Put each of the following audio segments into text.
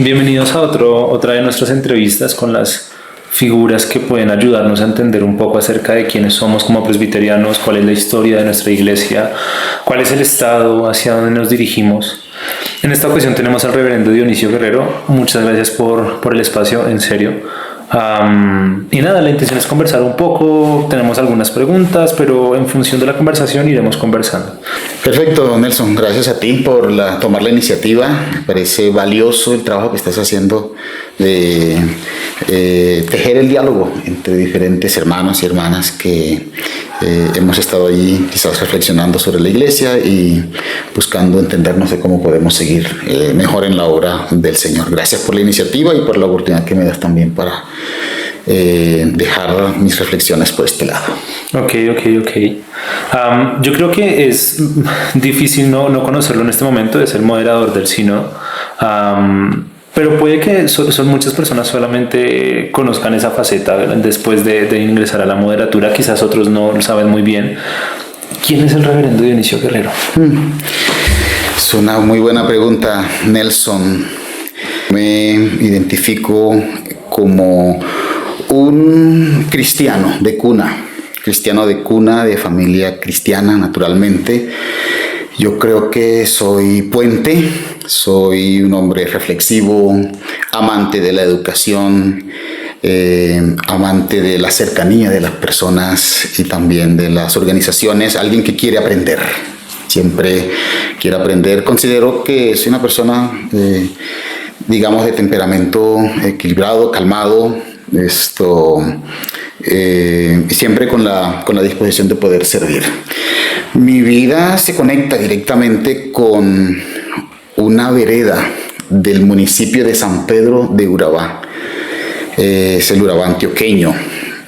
Bienvenidos a otra de nuestras entrevistas con las figuras que pueden ayudarnos a entender un poco acerca de quiénes somos como presbiterianos, cuál es la historia de nuestra iglesia, cuál es el estado, hacia dónde nos dirigimos. En esta ocasión tenemos al reverendo Dionisio Guerrero. Muchas gracias por el espacio, en serio. Y nada, la intención es conversar un poco. Tenemos algunas preguntas, pero en función de la conversación iremos conversando. Perfecto, Nelson. Gracias a ti por tomar la iniciativa. Me parece valioso el trabajo que estás haciendo de tejer el diálogo entre diferentes hermanos y hermanas que hemos estado ahí quizás reflexionando sobre la iglesia y buscando entendernos de cómo podemos seguir mejor en la obra del Señor. Gracias por la iniciativa y por la oportunidad que me das también para dejar mis reflexiones por este lado. Ok. Yo creo que es difícil no conocerlo en este momento, de ser moderador del sínodo. Pero puede que son muchas personas solamente conozcan esa faceta después de ingresar a la moderatura. Quizás otros no lo saben muy bien. ¿Quién es el reverendo Dionisio Guerrero? Es una muy buena pregunta, Nelson. Me identifico como un cristiano de cuna, de familia cristiana, naturalmente. Yo creo que soy puente, soy un hombre reflexivo, amante de la educación, amante de la cercanía de las personas y también de las organizaciones, alguien que quiere aprender, siempre quiere aprender. Considero que soy una persona, digamos, de temperamento equilibrado, calmado, siempre con la disposición de poder servir. Mi vida se conecta directamente con una vereda del municipio de San Pedro de Urabá. Es el Urabá antioqueño,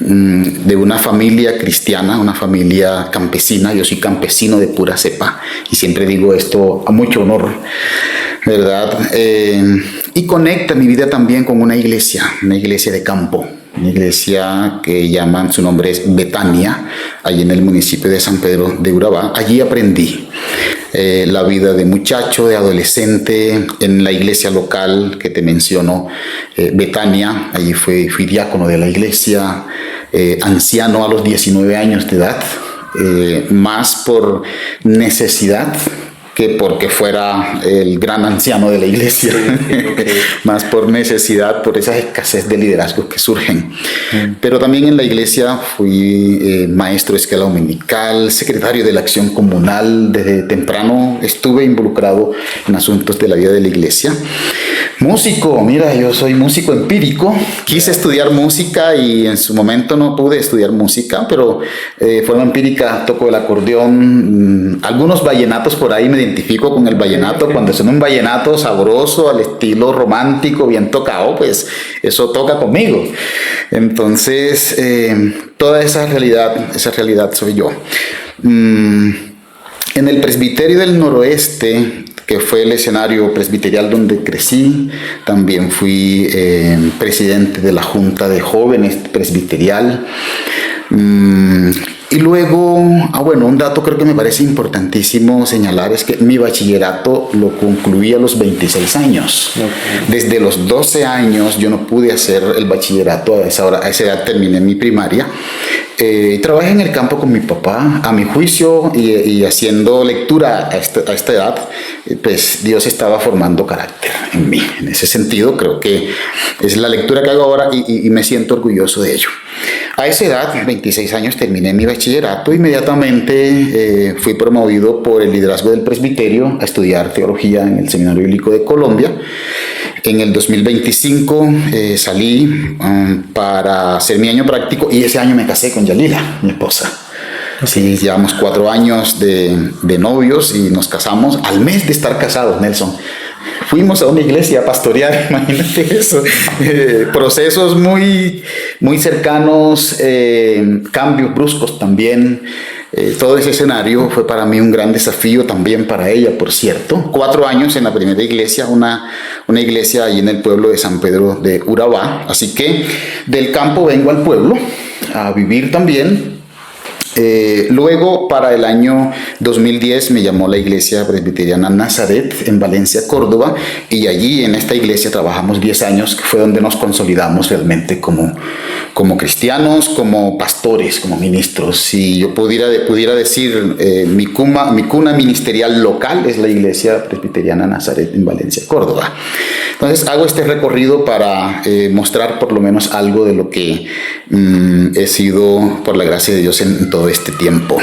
de una familia cristiana, una familia campesina. Yo soy campesino de pura cepa y siempre digo esto a mucho honor, ¿verdad? Y conecta mi vida también con una iglesia de campo, una iglesia que llaman, su nombre es Betania, allí en el municipio de San Pedro de Urabá. Allí aprendí la vida de muchacho, de adolescente, en la iglesia local que te menciono, Betania. Allí fui diácono de la iglesia, anciano a los 19 años de edad, más por necesidad que porque fuera el gran anciano de la iglesia, más por necesidad, por esa escasez de liderazgos que surgen. Pero también en la iglesia fui maestro de escuela dominical, secretario de la acción comunal. Desde temprano estuve involucrado en asuntos de la vida de la iglesia. Músico, mira, yo soy músico empírico. Quise estudiar música y en su momento no pude estudiar música, pero de forma empírica toco el acordeón. Algunos vallenatos por ahí, me identifico con el vallenato. Cuando es un vallenato sabroso, al estilo romántico, bien tocado, pues eso toca conmigo. Entonces, toda esa realidad soy yo. En el presbiterio del noroeste, que fue el escenario presbiterial donde crecí, también fui presidente de la Junta de Jóvenes Presbiterial. Y luego, un dato creo que me parece importantísimo señalar es que mi bachillerato lo concluí a los 26 años. Okay. Desde los 12 años yo no pude hacer el bachillerato, a esa edad terminé mi primaria. Trabajé en el campo con mi papá, a mi juicio, y haciendo lectura a esta edad, pues Dios estaba formando carácter en mí. En ese sentido, creo que es la lectura que hago ahora y me siento orgulloso de ello. A esa edad, 26 años, terminé mi bachillerato. Inmediatamente fui promovido por el liderazgo del presbiterio a estudiar teología en el Seminario Bíblico de Colombia. En el 2025 salí para hacer mi año práctico y ese año me casé con Yalila, mi esposa. Sí, llevamos 4 años de novios y nos casamos al mes de estar casados, Nelson. Fuimos a una iglesia a pastorear, imagínate eso. Procesos muy cercanos, cambios bruscos también. Todo ese escenario fue para mí un gran desafío, también para ella, por cierto. 4 años en la primera iglesia, una iglesia allí en el pueblo de San Pedro de Urabá. Así que del campo vengo al pueblo a vivir también. Luego, para el año 2010, me llamó la Iglesia Presbiteriana Nazaret en Valencia, Córdoba, y allí en esta iglesia trabajamos 10 años, que fue donde nos consolidamos realmente como cristianos, como pastores, como ministros. Si yo pudiera decir, mi cuna ministerial local es la Iglesia Presbiteriana Nazaret en Valencia, Córdoba. Entonces hago este recorrido para mostrar por lo menos algo de lo que he sido, por la gracia de Dios, en todo este tiempo.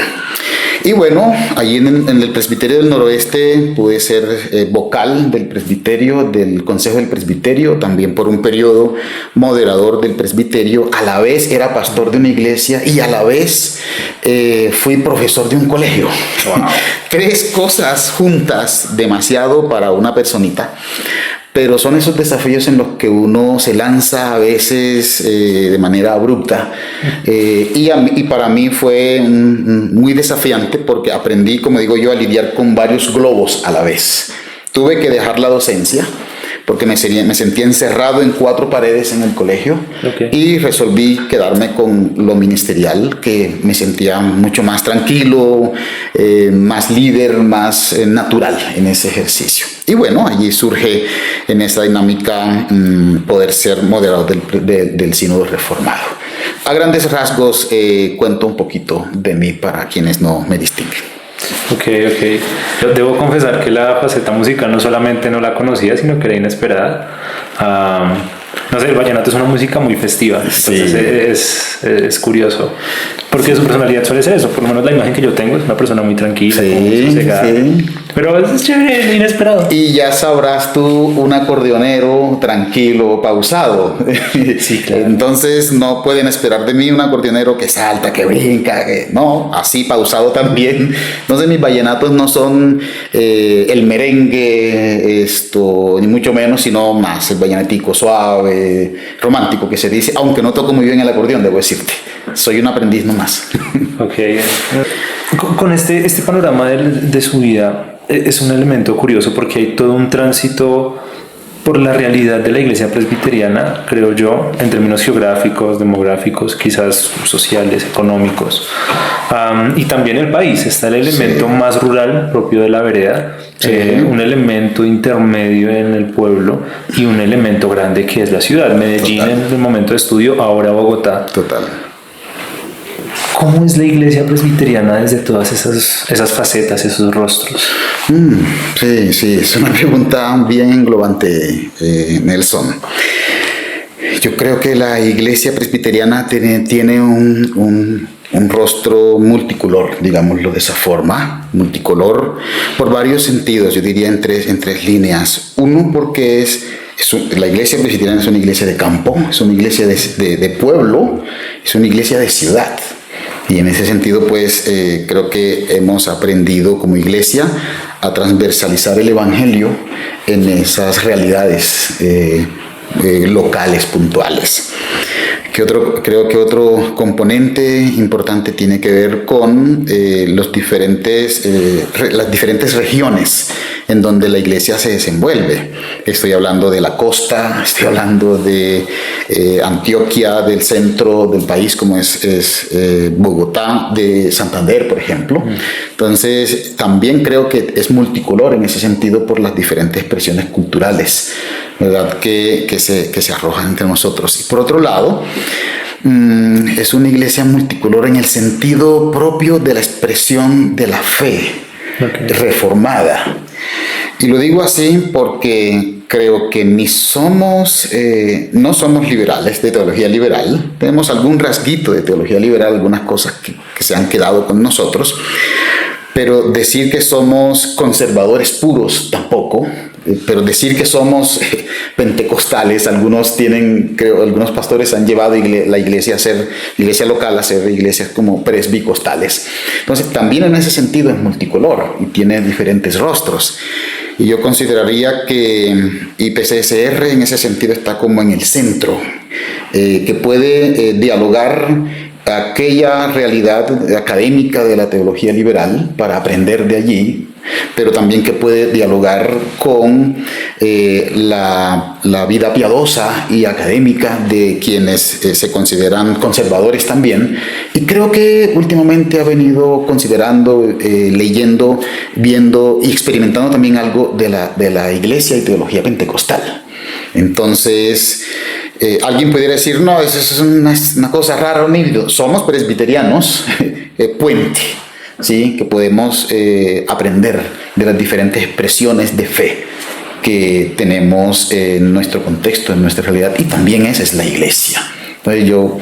Y bueno, allí en el Presbiterio del Noroeste pude ser vocal del presbiterio, del Consejo del Presbiterio, también por un periodo moderador del presbiterio. A la vez era pastor de una iglesia y a la vez fui profesor de un colegio. Wow. 3 cosas juntas, demasiado para una personita. Pero son esos desafíos en los que uno se lanza a veces de manera abrupta. Y para mí fue muy desafiante porque aprendí, como digo yo, a lidiar con varios globos a la vez. Tuve que dejar la docencia porque me sentía encerrado en 4 paredes en el colegio. Okay. Y resolví quedarme con lo ministerial, que me sentía mucho más tranquilo, más líder, más natural en ese ejercicio. Y bueno, allí surge en esa dinámica poder ser moderador del Sínodo Reformado. A grandes rasgos cuento un poquito de mí para quienes no me distinguen. Ok. Yo debo confesar que la faceta musical no solamente no la conocía, sino que era inesperada. No sé, el vallenato es una música muy festiva, entonces sí. es curioso. Porque su personalidad suele ser eso, por lo menos la imagen que yo tengo es una persona muy tranquila, muy sosegada. Sí. Pero es chévere, inesperado. Y ya sabrás tú, un acordeonero tranquilo, pausado. Sí, claro. Entonces no pueden esperar de mí un acordeonero que salta, que brinca, no, así pausado también. Entonces mis vallenatos no son el merengue, ni mucho menos, sino más el vallenatico suave, romántico que se dice, aunque no toco muy bien el acordeón, debo decirte. Soy un aprendiz nomás. Ok. Con este panorama de su vida es un elemento curioso porque hay todo un tránsito por la realidad de la iglesia presbiteriana, creo yo, en términos geográficos, demográficos, quizás sociales, económicos. Y también el país. Está el elemento más rural propio de la vereda, un elemento intermedio en el pueblo y un elemento grande que es la ciudad. Medellín en el momento de estudio, ahora Bogotá. Total. ¿Cómo es la iglesia presbiteriana desde todas esas facetas, esos rostros? Sí, es una pregunta bien englobante, Nelson. Yo creo que la iglesia presbiteriana tiene un rostro multicolor, digámoslo de esa forma, multicolor por varios sentidos, yo diría en tres líneas. Uno, porque la iglesia presbiteriana es una iglesia de campo, es una iglesia de pueblo, es una iglesia de ciudad. Y en ese sentido, pues, creo que hemos aprendido como iglesia a transversalizar el evangelio en esas realidades locales, puntuales. Creo que otro componente importante tiene que ver con las diferentes regiones en donde la iglesia se desenvuelve. Estoy hablando de la costa, estoy hablando de Antioquia, del centro del país, como es Bogotá, de Santander, por ejemplo. Entonces, también creo que es multicolor en ese sentido por las diferentes expresiones culturales, ¿verdad?, que se arrojan entre nosotros. Y por otro lado, es una iglesia multicolor en el sentido propio de la expresión de la fe reformada. Y lo digo así porque creo que no somos liberales, de teología liberal. Tenemos algún rasguito de teología liberal, algunas cosas que se han quedado con nosotros. Pero decir que somos conservadores puros tampoco. Pero decir que somos pentecostales, algunos pastores han llevado la iglesia a ser iglesia local, a ser iglesias como presbicostales. Entonces también en ese sentido es multicolor y tiene diferentes rostros. Y yo consideraría que IPCSR en ese sentido está como en el centro, que puede dialogar aquella realidad académica de la teología liberal para aprender de allí, pero también que puede dialogar con la vida piadosa y académica de quienes se consideran conservadores también. Y creo que últimamente ha venido considerando, leyendo, viendo y experimentando también algo de la iglesia y teología pentecostal. Entonces, alguien pudiera decir, no, eso es una cosa rara, un híbrido. Somos presbiterianos, puente, ¿sí? Que podemos aprender de las diferentes expresiones de fe que tenemos en nuestro contexto, en nuestra realidad, y también esa es la iglesia. Entonces yo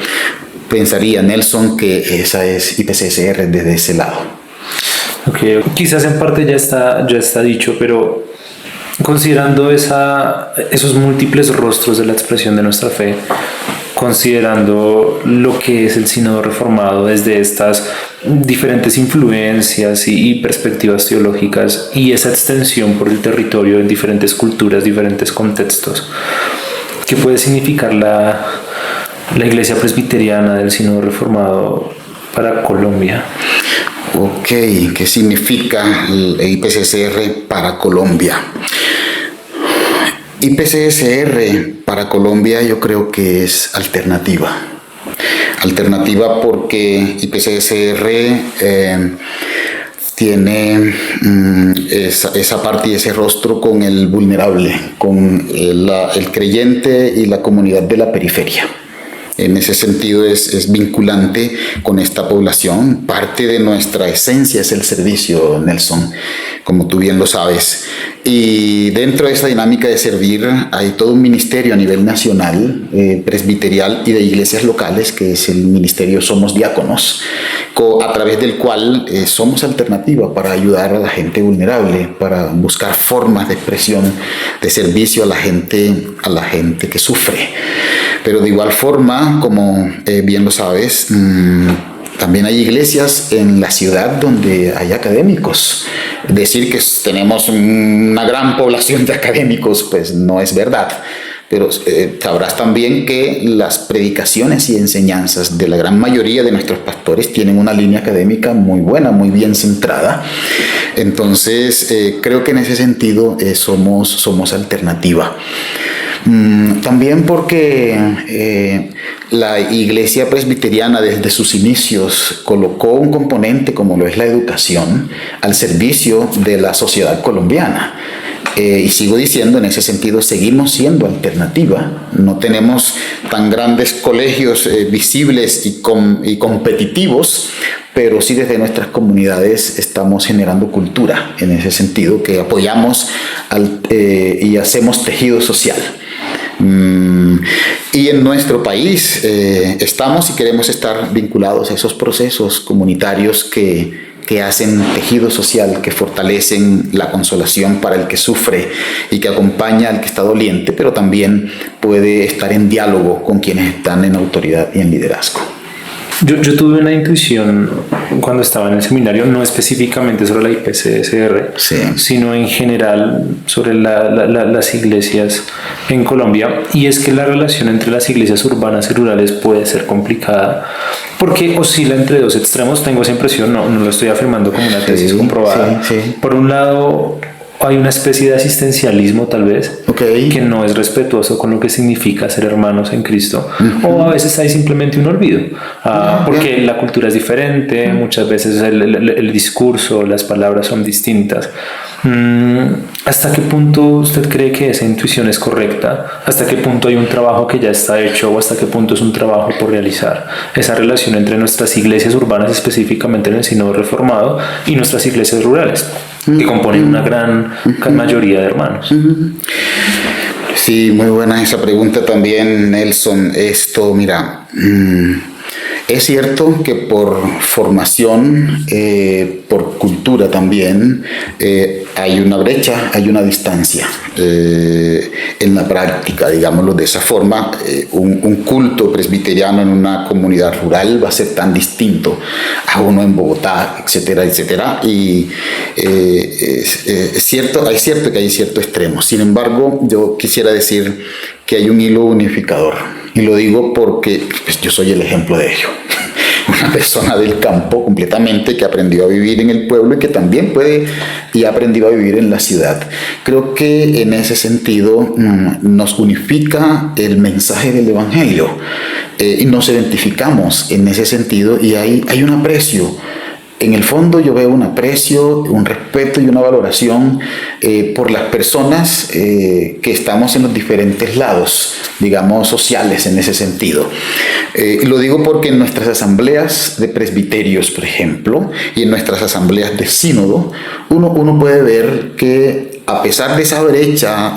pensaría, Nelson, que esa es IPCSR desde ese lado. Okay. Quizás en parte ya está dicho, pero considerando esos múltiples rostros de la expresión de nuestra fe, considerando lo que es el sínodo reformado desde estas diferentes influencias y perspectivas teológicas y esa extensión por el territorio en diferentes culturas, diferentes contextos, ¿qué puede significar la iglesia presbiteriana del sínodo reformado para Colombia? Ok, ¿qué significa el IPCSR para Colombia? IPCSR para Colombia yo creo que es alternativa. Alternativa porque IPCSR tiene esa parte y ese rostro con el vulnerable, con el creyente y la comunidad de la periferia. En ese sentido es vinculante con esta población. Parte de nuestra esencia es el servicio, Nelson, como tú bien lo sabes. Y dentro de esa dinámica de servir hay todo un ministerio a nivel nacional, presbiterial y de iglesias locales, que es el ministerio Somos Diáconos, a través del cual somos alternativa para ayudar a la gente vulnerable, para buscar formas de expresión, de servicio a la gente que sufre. Pero de igual forma, como bien lo sabes, también hay iglesias en la ciudad donde hay académicos. Decir que tenemos una gran población de académicos, pues no es verdad. Pero sabrás también que las predicaciones y enseñanzas de la gran mayoría de nuestros pastores tienen una línea académica muy buena, muy bien centrada. Entonces, creo que en ese sentido somos alternativa. También porque la iglesia presbiteriana desde sus inicios colocó un componente como lo es la educación al servicio de la sociedad colombiana. Y sigo diciendo, en ese sentido, seguimos siendo alternativa. No tenemos tan grandes colegios visibles y competitivos, pero sí desde nuestras comunidades estamos generando cultura en ese sentido, que apoyamos y hacemos tejido social. Y en nuestro país estamos y queremos estar vinculados a esos procesos comunitarios que hacen tejido social, que fortalecen la consolación para el que sufre y que acompaña al que está doliente, pero también puede estar en diálogo con quienes están en autoridad y en liderazgo. Yo tuve una intuición cuando estaba en el seminario, no específicamente sobre la IPCSR, sí, sino en general sobre las iglesias en Colombia, y es que la relación entre las iglesias urbanas y rurales puede ser complicada porque oscila entre dos extremos. Tengo esa impresión, no lo estoy afirmando como una tesis comprobada. Sí, sí. Por un lado, hay una especie de asistencialismo tal vez, que no es respetuoso con lo que significa ser hermanos en Cristo, o a veces hay simplemente un olvido, porque la cultura es diferente, muchas veces el discurso, las palabras son distintas. ¿Hasta qué punto usted cree que esa intuición es correcta? ¿Hasta qué punto hay un trabajo que ya está hecho o hasta qué punto es un trabajo por realizar? Esa relación entre nuestras iglesias urbanas, específicamente en el Sínodo Reformado, y nuestras iglesias rurales, que componen una gran mayoría de hermanos. Sí, muy buena esa pregunta también, Nelson. Mira, es cierto que por formación, por cultura también, hay una brecha, hay una distancia en la práctica, digámoslo de esa forma. Un culto presbiteriano en una comunidad rural va a ser tan distinto a uno en Bogotá, etcétera, etcétera. Y es cierto que hay cierto extremo. Sin embargo, yo quisiera decir que hay un hilo unificador. Y lo digo porque pues, yo soy el ejemplo de ello. una persona del campo completamente que aprendió a vivir en el pueblo y que también puede y ha aprendido a vivir en la ciudad. Creo que en ese sentido nos unifica el mensaje del Evangelio y nos identificamos en ese sentido y hay un aprecio. En el fondo yo veo un aprecio, un respeto y una valoración por las personas que estamos en los diferentes lados, digamos, sociales en ese sentido. Lo digo porque en nuestras asambleas de presbiterios, por ejemplo, y en nuestras asambleas de sínodo, uno puede ver que a pesar de esa brecha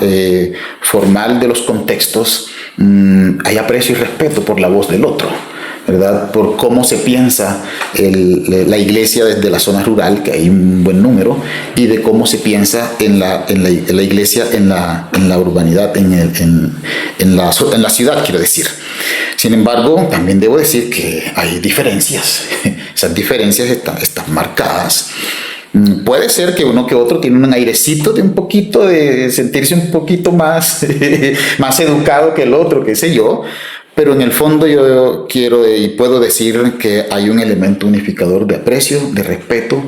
formal de los contextos, hay aprecio y respeto por la voz del otro, ¿verdad? Por cómo se piensa la iglesia desde la zona rural, que hay un buen número, y de cómo se piensa en la iglesia en la urbanidad, en la ciudad, quiero decir. Sin embargo, también debo decir que hay diferencias. Esas diferencias están marcadas. Puede ser que uno que otro tiene un airecito de un poquito de sentirse un poquito más, más educado que el otro, qué sé yo. Pero en el fondo yo quiero y puedo decir que hay un elemento unificador de aprecio, de respeto,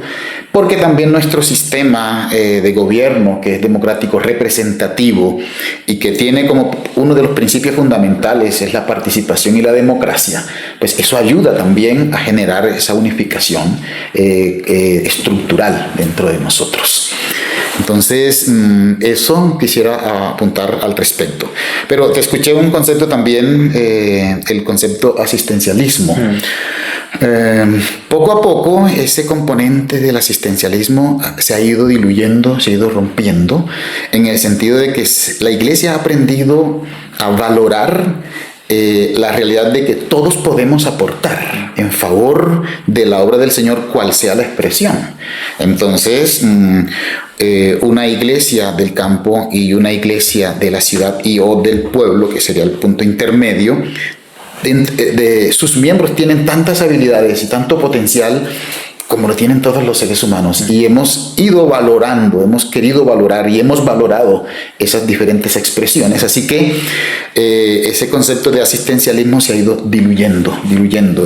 porque también nuestro sistema de gobierno, que es democrático representativo y que tiene como uno de los principios fundamentales es la participación y la democracia, pues eso ayuda también a generar esa unificación estructural dentro de nosotros. Entonces, eso quisiera apuntar al respecto. Pero te escuché un concepto también, el concepto asistencialismo. Poco a poco ese componente del asistencialismo se ha ido diluyendo, se ha ido rompiendo, en el sentido de que la Iglesia ha aprendido a valorar la realidad de que todos podemos aportar en favor de la obra del Señor, cual sea la expresión. Entonces, una iglesia del campo y una iglesia de la ciudad o del pueblo, que sería el punto intermedio, sus miembros tienen tantas habilidades y tanto potencial como lo tienen todos los seres humanos, y hemos ido valorando, hemos querido valorar y hemos valorado esas diferentes expresiones. Así que ese concepto de asistencialismo se ha ido diluyendo,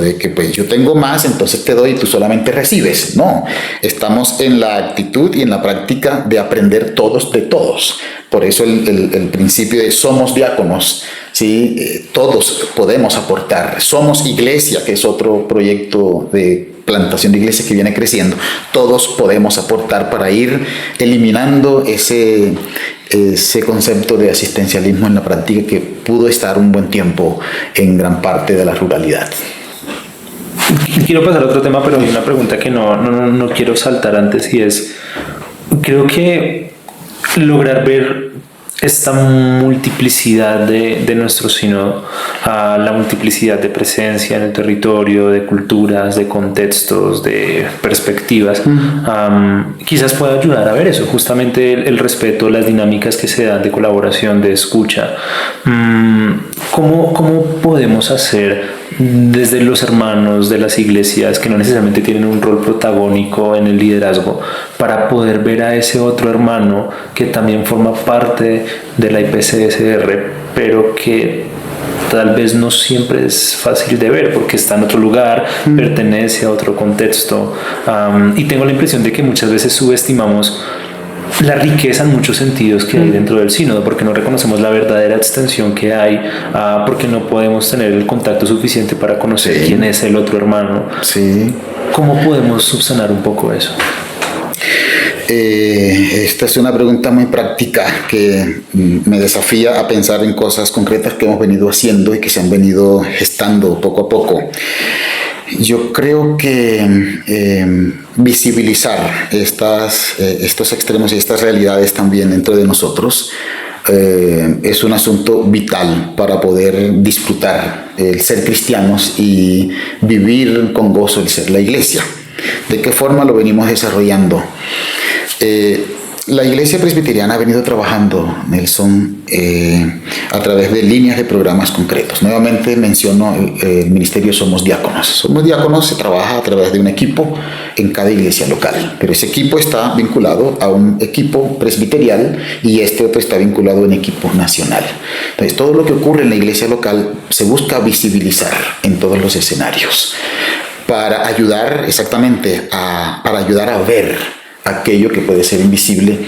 de que pues yo tengo más, entonces te doy y tú solamente recibes. No, estamos en la actitud y en la práctica de aprender todos de todos. Por eso el principio de somos diáconos, ¿sí? Todos podemos aportar. Somos iglesia, que es otro proyecto de plantación de iglesia que viene creciendo. Todos podemos aportar para ir eliminando ese concepto de asistencialismo en la práctica que pudo estar un buen tiempo en gran parte de la ruralidad. Quiero pasar a otro tema, pero hay una pregunta que no quiero saltar antes, y es, creo que lograr ver esta multiplicidad de nuestro sínodo, la multiplicidad de presencia en el territorio, de culturas, de contextos, de perspectivas, quizás pueda ayudar a ver eso, justamente el respeto, las dinámicas que se dan de colaboración, de escucha. ¿Cómo podemos hacer desde los hermanos de las iglesias que no necesariamente tienen un rol protagónico en el liderazgo, para poder ver a ese otro hermano que también forma parte de la IPCSR, pero que tal vez no siempre es fácil de ver porque está en otro lugar, pertenece a otro contexto, y tengo la impresión de que muchas veces subestimamos la riqueza en muchos sentidos que hay dentro del sínodo, porque no reconocemos la verdadera extensión que hay, porque no podemos tener el contacto suficiente para conocer quién es el otro hermano. Sí. ¿Cómo podemos subsanar un poco eso? Esta es una pregunta muy práctica que me desafía a pensar en cosas concretas que hemos venido haciendo y que se han venido gestando poco a poco. Yo creo que visibilizar estos extremos y estas realidades también dentro de nosotros es un asunto vital para poder disfrutar el ser cristianos y vivir con gozo el ser la iglesia. ¿De qué forma lo venimos desarrollando? La Iglesia Presbiteriana ha venido trabajando, Nelson, a través de líneas de programas concretos. Nuevamente menciono el ministerio Somos Diáconos. Somos Diáconos se trabaja a través de un equipo en cada iglesia local, pero ese equipo está vinculado a un equipo presbiterial y este otro está vinculado a un equipo nacional. Entonces, todo lo que ocurre en la iglesia local se busca visibilizar en todos los escenarios. para ayudar exactamente para ayudar a ver aquello que puede ser invisible,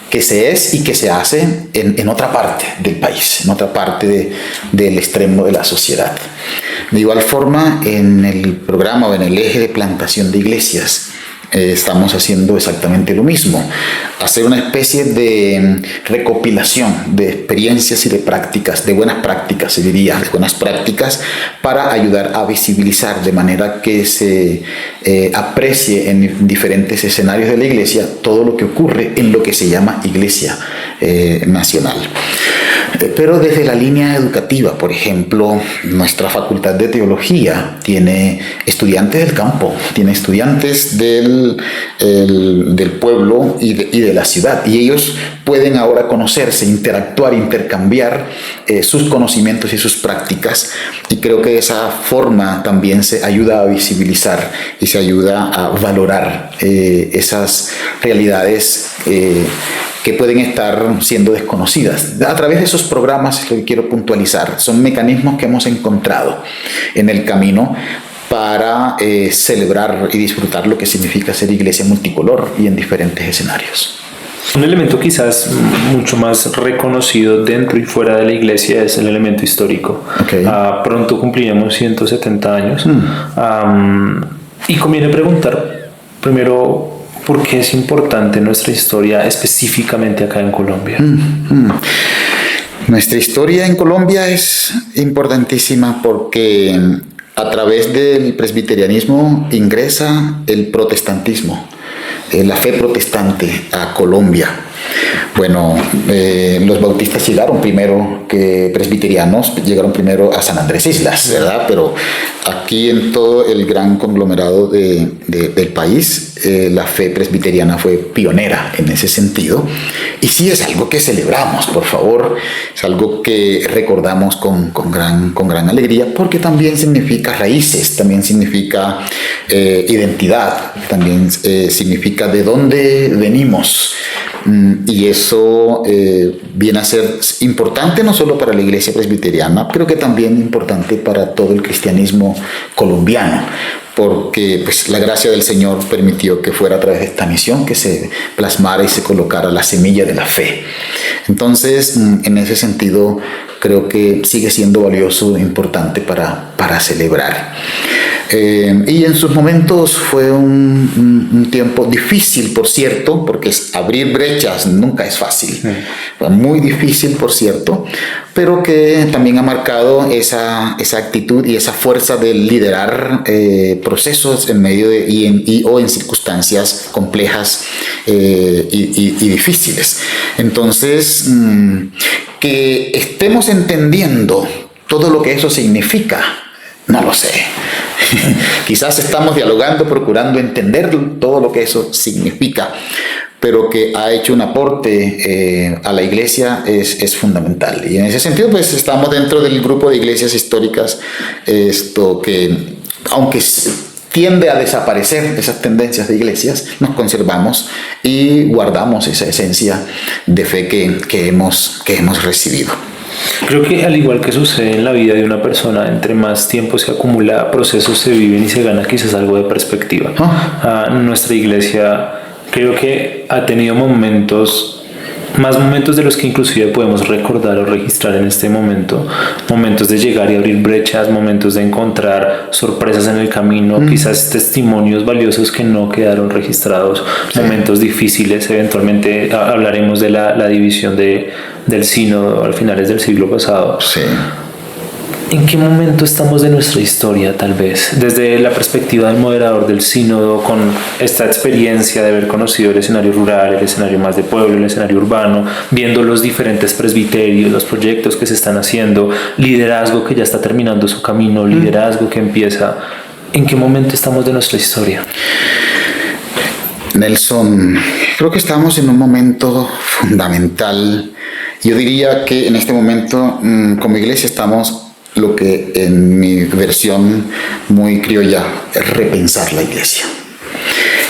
que se es y que se hace en otra parte del país, en otra parte del extremo de la sociedad. De igual forma, en el programa o en el eje de plantación de iglesias, estamos haciendo exactamente lo mismo, hacer una especie de recopilación de experiencias y de prácticas, de buenas prácticas, se diría, de buenas prácticas, para ayudar a visibilizar de manera que se aprecie en diferentes escenarios de la iglesia todo lo que ocurre en lo que se llama iglesia nacional. Pero desde la línea educativa, por ejemplo, nuestra facultad de teología tiene estudiantes del campo, tiene estudiantes del pueblo y de la ciudad, y ellos pueden ahora conocerse, interactuar, intercambiar sus conocimientos y sus prácticas, y creo que de esa forma también se ayuda a visibilizar y se ayuda a valorar esas realidades que pueden estar siendo desconocidas. A través de esos programas, es lo que quiero puntualizar, son mecanismos que hemos encontrado en el camino para celebrar y disfrutar lo que significa ser iglesia multicolor y en diferentes escenarios. Un elemento quizás mucho más reconocido dentro y fuera de la iglesia es el elemento histórico. Okay. Pronto cumpliremos 170 años. Y conviene preguntar primero, ¿por qué es importante nuestra historia específicamente acá en Colombia? Nuestra historia en Colombia es importantísima porque a través del presbiterianismo ingresa el protestantismo, la fe protestante a Colombia. Bueno, los bautistas llegaron primero que presbiterianos, llegaron primero a San Andrés Islas, ¿verdad? Pero aquí en todo el gran conglomerado del país, la fe presbiteriana fue pionera en ese sentido. Y sí, es algo que celebramos, por favor, es algo que recordamos con gran alegría, porque también significa raíces, también significa identidad, también significa de dónde venimos. Y eso viene a ser importante no solo para la iglesia presbiteriana, creo que también importante para todo el cristianismo colombiano, porque pues, la gracia del Señor permitió que fuera a través de esta misión que se plasmara y se colocara la semilla de la fe. Entonces, en ese sentido, creo que sigue siendo valioso e importante para celebrar. Y en sus momentos fue un tiempo difícil, por cierto, porque abrir brechas nunca es fácil. Fue muy difícil, por cierto, pero que también ha marcado esa actitud y esa fuerza de liderar procesos en medio o en circunstancias complejas y difíciles. Entonces, que estemos entendiendo todo lo que eso significa, no lo sé. Quizás estamos dialogando, procurando entender todo lo que eso significa, pero que ha hecho un aporte a la iglesia es fundamental. Y en ese sentido, pues estamos dentro del grupo de iglesias históricas, que aunque tiende a desaparecer esas tendencias de iglesias, nos conservamos y guardamos esa esencia de fe que hemos recibido. Creo que al igual que sucede en la vida de una persona, entre más tiempo se acumula, procesos se viven y se gana quizás algo de perspectiva. Nuestra iglesia creo que ha tenido más momentos de los que inclusive podemos recordar o registrar en este momento, momentos de llegar y abrir brechas, momentos de encontrar sorpresas en el camino, quizás testimonios valiosos que no quedaron registrados, momentos difíciles. Eventualmente hablaremos de la división del sínodo a finales del siglo pasado. Sí. ¿En qué momento estamos de nuestra historia, tal vez? Desde la perspectiva del moderador del sínodo, con esta experiencia de haber conocido el escenario rural, el escenario más de pueblo, el escenario urbano, viendo los diferentes presbiterios, los proyectos que se están haciendo, liderazgo que ya está terminando su camino, liderazgo que empieza. ¿En qué momento estamos de nuestra historia? Nelson, creo que estamos en un momento fundamental. Yo diría que en este momento, como iglesia, estamos lo que en mi versión muy criolla es repensar la iglesia.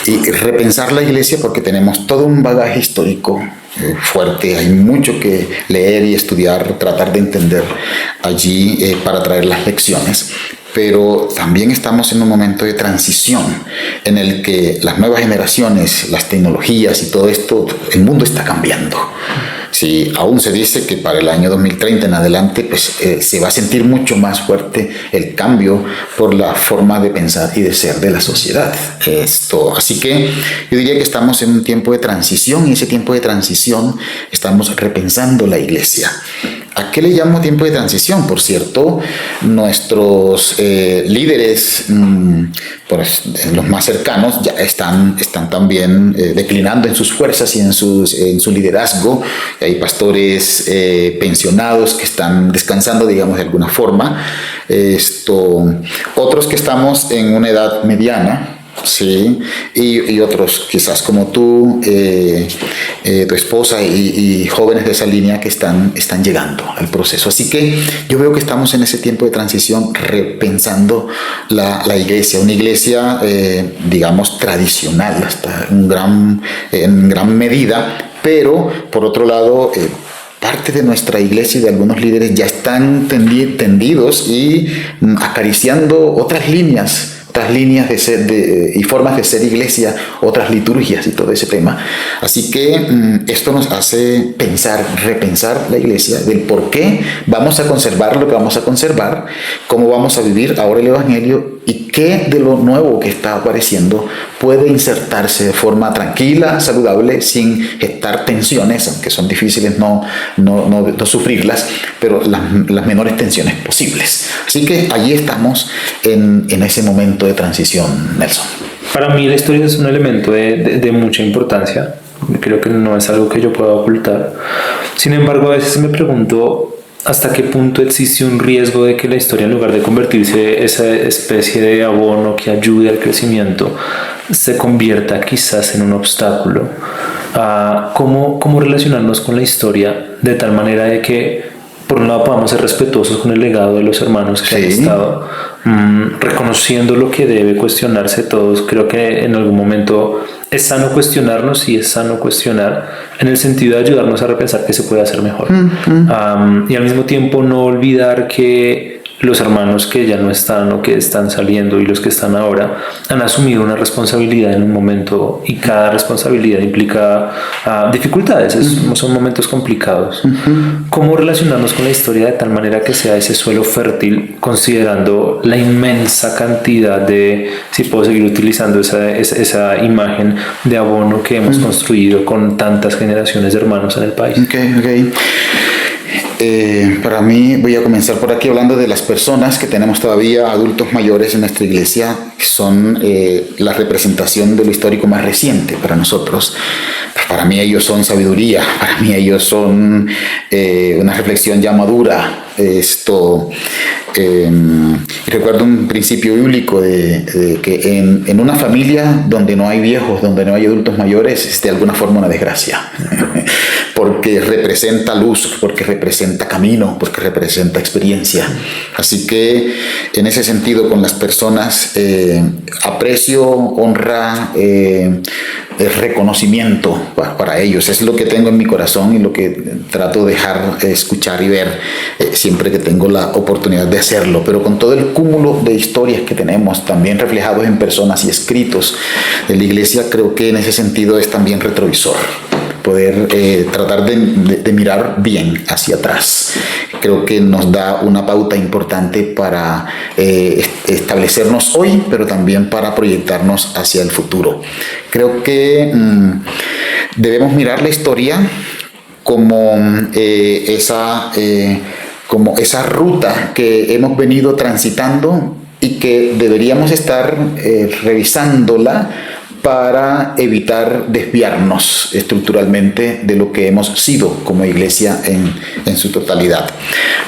Y repensar la iglesia porque tenemos todo un bagaje histórico fuerte, hay mucho que leer y estudiar, tratar de entender allí para traer las lecciones. pero también estamos en un momento de transición en el que las nuevas generaciones, las tecnologías y todo esto, el mundo está cambiando. Sí, aún se dice que para el año 2030 en adelante pues, se va a sentir mucho más fuerte el cambio por la forma de pensar y de ser de la sociedad. Así que yo diría que estamos en un tiempo de transición y ese tiempo de transición estamos repensando la iglesia. ¿A qué le llamo tiempo de transición? Por cierto, nuestros líderes, pues, los más cercanos, ya están también declinando en sus fuerzas y en su liderazgo. Hay pastores pensionados que están descansando, digamos, de alguna forma. Otros que estamos en una edad mediana, sí, y otros quizás como tú, tu esposa y jóvenes de esa línea que están llegando al proceso. Así que yo veo que estamos en ese tiempo de transición repensando la iglesia, una iglesia digamos tradicional hasta en gran medida, pero por otro lado parte de nuestra iglesia y de algunos líderes ya están tendidos y acariciando otras líneas de ser, y formas de ser iglesia, otras liturgias y todo ese tema. Así que esto nos hace repensar la iglesia, del por qué vamos a conservar lo que vamos a conservar, cómo vamos a vivir ahora el Evangelio y qué de lo nuevo que está apareciendo puede insertarse de forma tranquila, saludable, sin gestar tensiones, aunque son difíciles no sufrirlas, pero las menores tensiones posibles. Así que allí estamos en ese momento de transición, Nelson. Para mí la historia es un elemento de mucha importancia. Creo que no es algo que yo pueda ocultar. Sin embargo, a veces me pregunto hasta qué punto existe un riesgo de que la historia, en lugar de convertirse en esa especie de abono que ayude al crecimiento, se convierta quizás en un obstáculo. ¿Cómo relacionarnos con la historia de tal manera de que por un lado podamos ser respetuosos con el legado de los hermanos que han estado, reconociendo lo que debe cuestionarse todos? Creo que en algún momento es sano cuestionarnos y es sano cuestionar en el sentido de ayudarnos a repensar qué se puede hacer mejor. Y al mismo tiempo no olvidar que los hermanos que ya no están o que están saliendo y los que están ahora han asumido una responsabilidad en un momento, y cada responsabilidad implica dificultades, son momentos complicados. ¿Cómo relacionarnos con la historia de tal manera que sea ese suelo fértil, considerando la inmensa cantidad de, si puedo seguir utilizando esa imagen de abono que hemos construido con tantas generaciones de hermanos en el país? Okay. Para mí, voy a comenzar por aquí hablando de las personas que tenemos todavía, adultos mayores en nuestra iglesia, que son la representación de lo histórico más reciente para nosotros. Para mí ellos son sabiduría, para mí ellos son una reflexión ya madura. Recuerdo un principio bíblico de que en una familia donde no hay viejos, donde no hay adultos mayores, es de alguna forma una desgracia. Porque representa luz, porque representa camino, porque representa experiencia. Así que en ese sentido, con las personas, aprecio, honra, reconocimiento para ellos. Es lo que tengo en mi corazón y lo que trato de dejar escuchar y ver siempre que tengo la oportunidad de hacerlo. Pero con todo el cúmulo de historias que tenemos, también reflejados en personas y escritos de la iglesia, creo que en ese sentido es también retrovisor. Poder tratar de mirar bien hacia atrás. Creo que nos da una pauta importante para establecernos hoy, pero también para proyectarnos hacia el futuro. Creo que debemos mirar la historia como esa ruta que hemos venido transitando y que deberíamos estar revisándola para evitar desviarnos estructuralmente de lo que hemos sido como iglesia en su totalidad.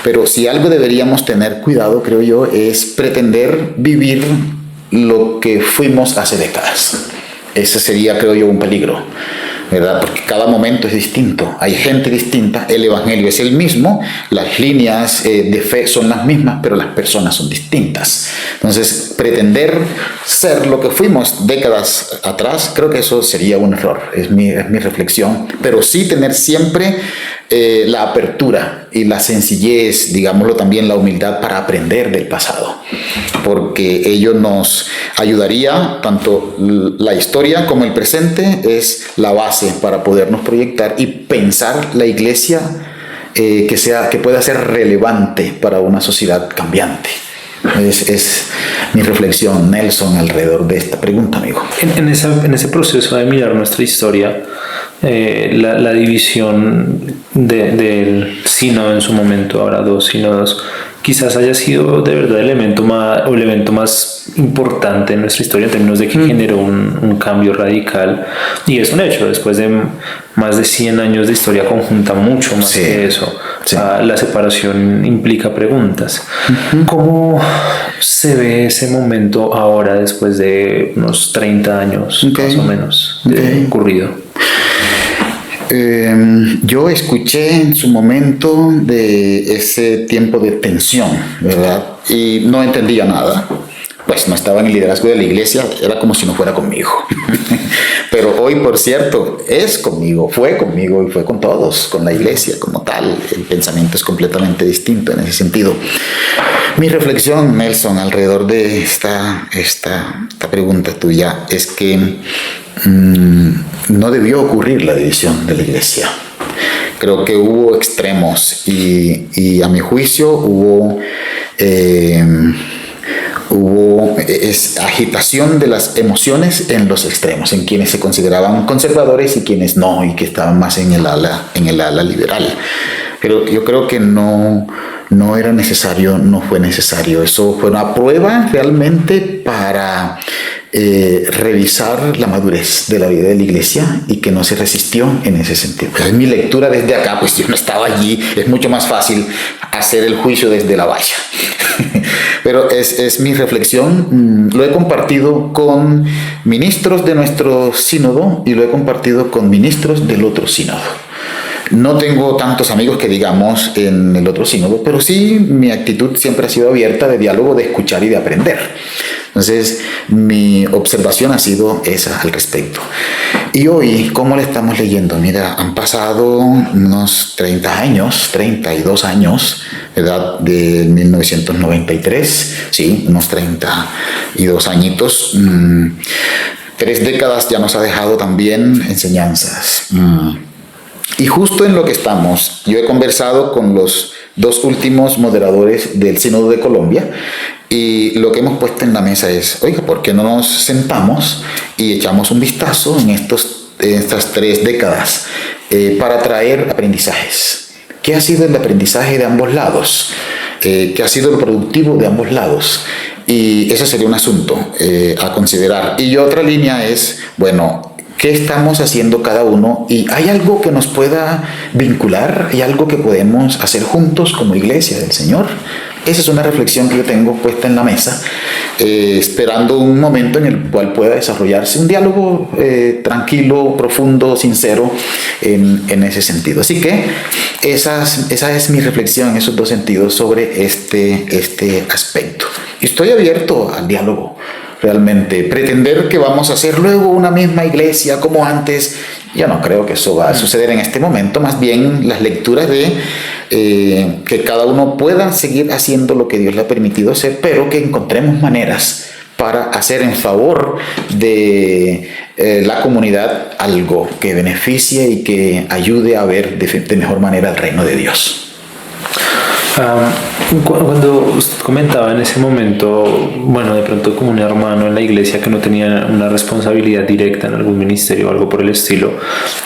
Pero si algo deberíamos tener cuidado, creo yo, es pretender vivir lo que fuimos hace décadas. Ese sería, creo yo, un peligro, ¿verdad? Porque cada momento es distinto, hay gente distinta, el evangelio es el mismo, las líneas de fe son las mismas, pero las personas son distintas. Entonces, pretender ser lo que fuimos décadas atrás, creo que eso sería un error, es mi reflexión, pero sí tener siempre la apertura y la sencillez, digámoslo también, la humildad para aprender del pasado, porque ello nos ayudaría, tanto la historia como el presente es la base para podernos proyectar y pensar la iglesia que pueda ser relevante para una sociedad cambiante. Es mi reflexión, Nelson, alrededor de esta pregunta, amigo. En ese proceso de mirar nuestra historia, la división del sínodo en su momento, ahora 2 sínodos, quizás haya sido de verdad el evento más importante en nuestra historia en términos de que generó un cambio radical, y es un hecho, después de más de 100 años de historia conjunta, mucho más que eso. Sí. La separación implica preguntas. ¿Cómo se ve ese momento ahora, después de unos 30 años más o menos de ocurrido? Yo escuché en su momento de ese tiempo de tensión, ¿verdad? Y no entendía nada. Pues no estaba en el liderazgo de la iglesia, era como si no fuera conmigo. Pero hoy, por cierto, es conmigo, fue conmigo y fue con todos, con la iglesia como tal. El pensamiento es completamente distinto en ese sentido. Mi reflexión, Nelson, alrededor de esta pregunta tuya es que no debió ocurrir la división de la iglesia. Creo que hubo extremos y a mi juicio hubo agitación de las emociones en los extremos, en quienes se consideraban conservadores y quienes no, y que estaban más en el ala liberal. Pero yo creo que no era necesario, no fue necesario. Eso fue una prueba realmente para revisar la madurez de la vida de la iglesia y que no se resistió en ese sentido. Pues mi lectura desde acá, pues yo no estaba allí, es mucho más fácil hacer el juicio desde la valla. Pero es mi reflexión, lo he compartido con ministros de nuestro sínodo y lo he compartido con ministros del otro sínodo. No tengo tantos amigos que digamos en el otro sínodo, pero sí mi actitud siempre ha sido abierta de diálogo, de escuchar y de aprender. Entonces, mi observación ha sido esa al respecto. Y hoy, ¿cómo le estamos leyendo? Mira, han pasado unos 32 años, ¿verdad? De 1993, sí, unos 32 añitos. 3 décadas ya nos ha dejado también enseñanzas. Y justo en lo que estamos, yo he conversado con los 2 últimos moderadores del Sínodo de Colombia y lo que hemos puesto en la mesa es, oiga, ¿por qué no nos sentamos y echamos un vistazo en estas 3 décadas para traer aprendizajes? ¿Qué ha sido el aprendizaje de ambos lados? ¿Qué ha sido lo productivo de ambos lados? Y ese sería un asunto a considerar. Y otra línea es, bueno, ¿qué estamos haciendo cada uno? ¿Y hay algo que nos pueda vincular? ¿Hay algo que podemos hacer juntos como iglesia del Señor? Esa es una reflexión que yo tengo puesta en la mesa, esperando un momento en el cual pueda desarrollarse un diálogo tranquilo, profundo, sincero en ese sentido. Así que esa es mi reflexión en esos 2 sentidos sobre este aspecto. Y estoy abierto al diálogo. Realmente, pretender que vamos a hacer luego una misma iglesia como antes, yo no creo que eso va a suceder en este momento. Más bien las lecturas de que cada uno pueda seguir haciendo lo que Dios le ha permitido hacer, pero que encontremos maneras para hacer en favor de la comunidad algo que beneficie y que ayude a ver de mejor manera el reino de Dios. Cuando usted comentaba en ese momento, bueno, de pronto como un hermano en la iglesia que no tenía una responsabilidad directa en algún ministerio o algo por el estilo,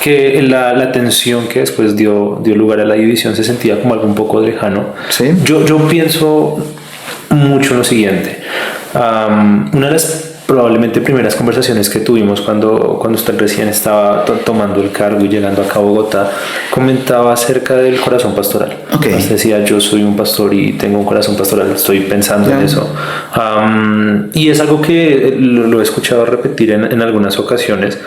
que la tensión que después dio lugar a la división se sentía como algo un poco lejano. ¿Sí? Yo pienso mucho en lo siguiente. Una de las probablemente primeras conversaciones que tuvimos cuando usted recién estaba tomando el cargo y llegando acá a Bogotá, comentaba acerca del corazón pastoral. Okay. Usted decía, yo soy un pastor y tengo un corazón pastoral, estoy pensando en eso. Y es algo que lo he escuchado repetir en algunas ocasiones.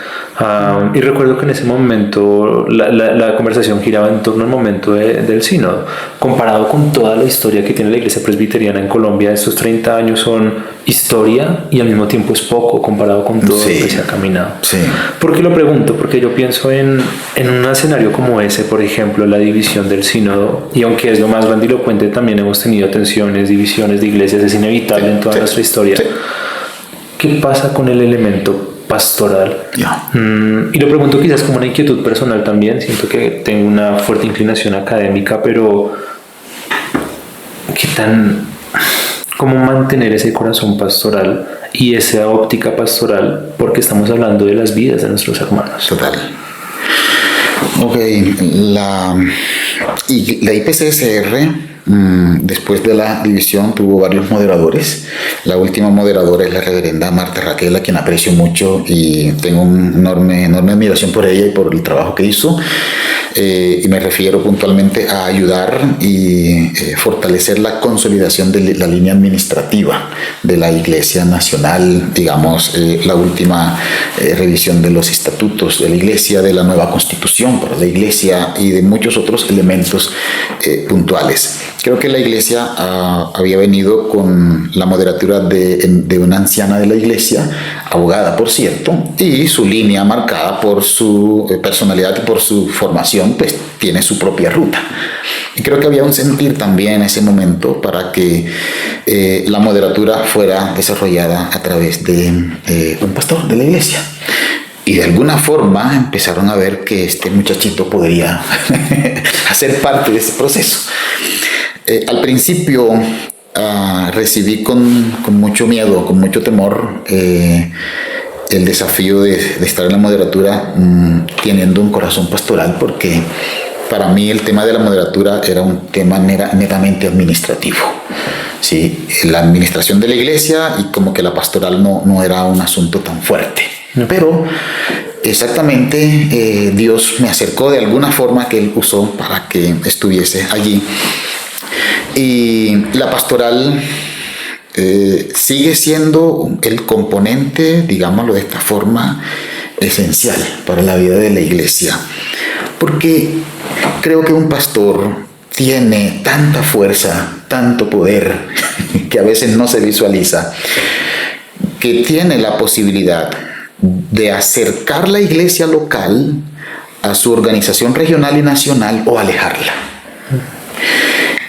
Y recuerdo que en ese momento la conversación giraba en torno al momento del sínodo. Comparado con toda la historia que tiene la iglesia presbiteriana en Colombia, estos 30 años son historia y al mismo tiempo es poco comparado con todo lo que se ha caminado. Sí. ¿Por qué lo pregunto? Porque yo pienso en un escenario como ese, por ejemplo, la división del sínodo, y aunque es lo más grandilocuente, también hemos tenido tensiones, divisiones de iglesias, es inevitable en toda nuestra historia. ¿Qué pasa con el elemento pastoral? Y lo pregunto quizás como una inquietud personal también, siento que tengo una fuerte inclinación académica, pero ¿cómo mantener ese corazón pastoral y esa óptica pastoral? Porque estamos hablando de las vidas de nuestros hermanos. Total. Ok, la IPCSR, después de la división, tuvo varios moderadores. La última moderadora es la reverenda Marta Raquel, a quien aprecio mucho y tengo una enorme admiración por ella y por el trabajo que hizo. Y me refiero puntualmente a ayudar y fortalecer la consolidación de la línea administrativa de la Iglesia Nacional, digamos, la última revisión de los estatutos de la Iglesia, de la nueva Constitución para la Iglesia y de muchos otros elementos puntuales. Creo que la Iglesia había venido con la moderatura de una anciana de la Iglesia, abogada por cierto, y su línea marcada por su personalidad y por su formación, pues tiene su propia ruta. Y creo que había un sentir también en ese momento para que la moderatura fuera desarrollada a través de un pastor de la Iglesia. Y de alguna forma empezaron a ver que este muchachito podría hacer parte de ese proceso. Al principio recibí con mucho miedo, con mucho temor, el desafío de estar en la moderatura teniendo un corazón pastoral, porque para mí el tema de la moderatura era un tema netamente administrativo. ¿Sí? La administración de la iglesia y como que la pastoral no era un asunto tan fuerte. Pero exactamente Dios me acercó de alguna forma que Él usó para que estuviese allí. Y la pastoral sigue siendo el componente, digámoslo de esta forma, esencial para la vida de la iglesia. Porque creo que un pastor tiene tanta fuerza, tanto poder, que a veces no se visualiza, que tiene la posibilidad de acercar la iglesia local a su organización regional y nacional o alejarla.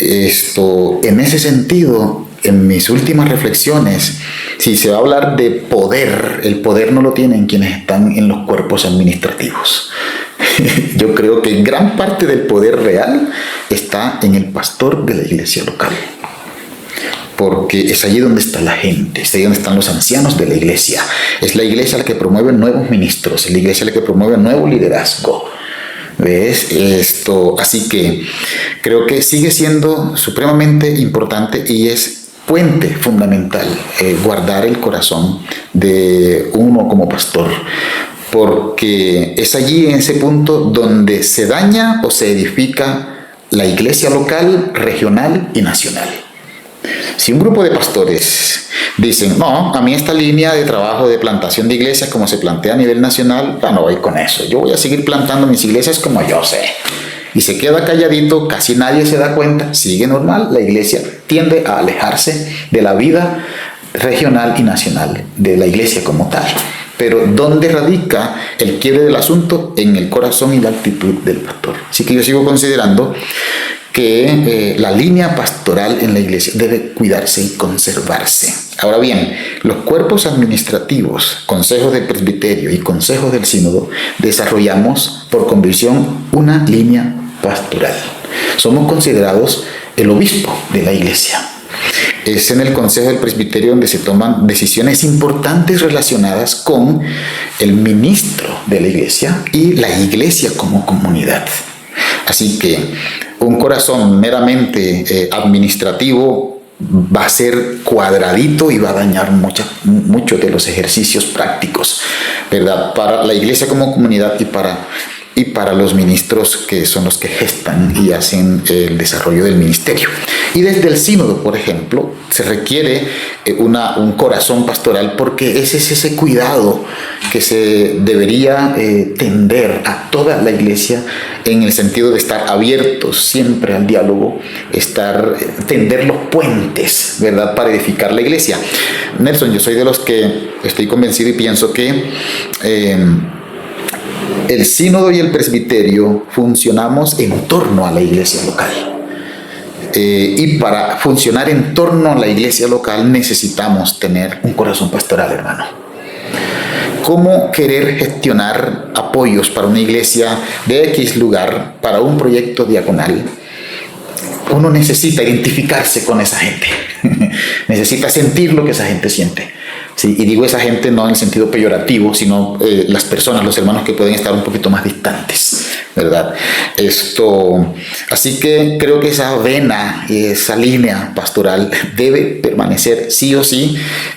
En ese sentido, en mis últimas reflexiones, si se va a hablar de poder, el poder no lo tienen quienes están en los cuerpos administrativos. Yo creo que gran parte del poder real está en el pastor de la iglesia local. Porque es allí donde está la gente, es allí donde están los ancianos de la iglesia. Es la iglesia la que promueve nuevos ministros, es la iglesia la que promueve nuevo liderazgo. ¿Ves? Así que creo que sigue siendo supremamente importante y es puente fundamental guardar el corazón de uno como pastor, porque es allí, en ese punto, donde se daña o se edifica la iglesia local, regional y nacional. Si un grupo de pastores dicen, no, a mí esta línea de trabajo de plantación de iglesias como se plantea a nivel nacional, no voy con eso, yo voy a seguir plantando mis iglesias como yo sé, y se queda calladito, casi nadie se da cuenta, sigue normal, la iglesia tiende a alejarse de la vida regional y nacional de la iglesia como tal. Pero ¿dónde radica el quiebre del asunto? En el corazón y la actitud del pastor. Así que yo sigo considerando que la línea pastoral en la iglesia debe cuidarse y conservarse. Ahora bien, los cuerpos administrativos, consejos del presbiterio y consejos del sínodo, desarrollamos por convicción una línea pastoral. Somos considerados el obispo de la iglesia. Es en el consejo del presbiterio donde se toman decisiones importantes relacionadas con el ministro de la iglesia y la iglesia como comunidad. Así que un corazón meramente administrativo va a ser cuadradito y va a dañar muchos de los ejercicios prácticos, ¿verdad? Para la iglesia como comunidad y para y para los ministros que son los que gestan y hacen el desarrollo del ministerio. Y desde el sínodo, por ejemplo, se requiere un corazón pastoral, porque ese es ese cuidado que se debería tender a toda la iglesia, en el sentido de estar abiertos siempre al diálogo, tender los puentes, ¿verdad?, para edificar la iglesia. Nelson, yo soy de los que estoy convencido y pienso que el sínodo y el presbiterio funcionamos en torno a la iglesia local. Y para funcionar en torno a la iglesia local necesitamos tener un corazón pastoral, hermano. ¿Cómo querer gestionar apoyos para una iglesia de X lugar, para un proyecto diaconal? Uno necesita identificarse con esa gente. Necesita sentir lo que esa gente siente. Sí, y digo esa gente no en el sentido peyorativo, sino las personas, los hermanos que pueden estar un poquito más distantes, ¿verdad? Así que creo que esa vena, esa línea pastoral debe permanecer sí o sí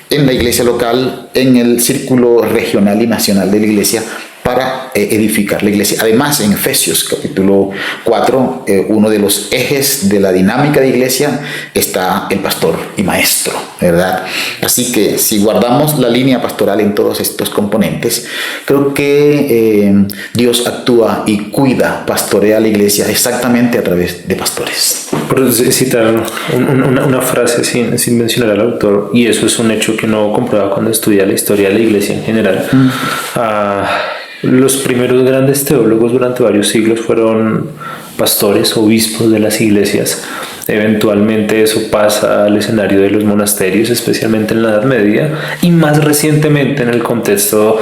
en la iglesia local, en el círculo regional y nacional de la iglesia, para edificar la iglesia. Además, en Efesios capítulo 4, uno de los ejes de la dinámica de iglesia está el pastor y maestro, ¿verdad? Así que si guardamos la línea pastoral en todos estos componentes, creo que Dios actúa y cuida, pastorea la iglesia exactamente a través de pastores. Por citar una frase sin mencionar al autor, y eso es un hecho que uno comprueba cuando estudia la historia de la iglesia en general. Los primeros grandes teólogos durante varios siglos fueron pastores, obispos de las iglesias. Eventualmente eso pasa al escenario de los monasterios, especialmente en la Edad Media, y más recientemente en el contexto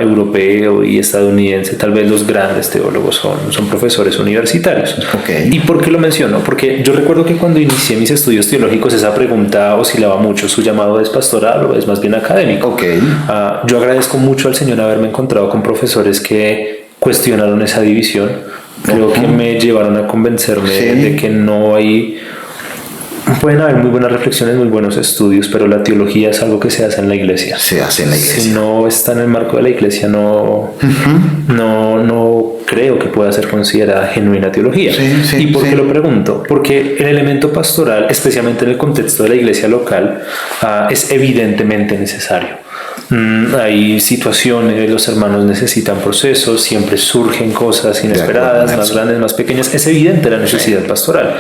europeo y estadounidense, tal vez los grandes teólogos son profesores universitarios. Okay. ¿Y por qué lo menciono? Porque yo recuerdo que cuando inicié mis estudios teológicos esa pregunta oscilaba mucho: ¿su llamado es pastoral o es más bien académico? Okay. Yo agradezco mucho al Señor haberme encontrado con profesores que cuestionaron esa división. Creo que me llevaron a convencerme de que pueden haber muy buenas reflexiones, muy buenos estudios, pero la teología es algo que se hace en la iglesia. Se hace en la iglesia. Si no está en el marco de la iglesia, no creo que pueda ser considerada genuina teología. ¿Y por qué lo pregunto? Porque el elemento pastoral, especialmente en el contexto de la iglesia local, es evidentemente necesario. Hay situaciones, los hermanos necesitan procesos, siempre surgen cosas inesperadas, más grandes, más pequeñas. Es evidente la necesidad pastoral.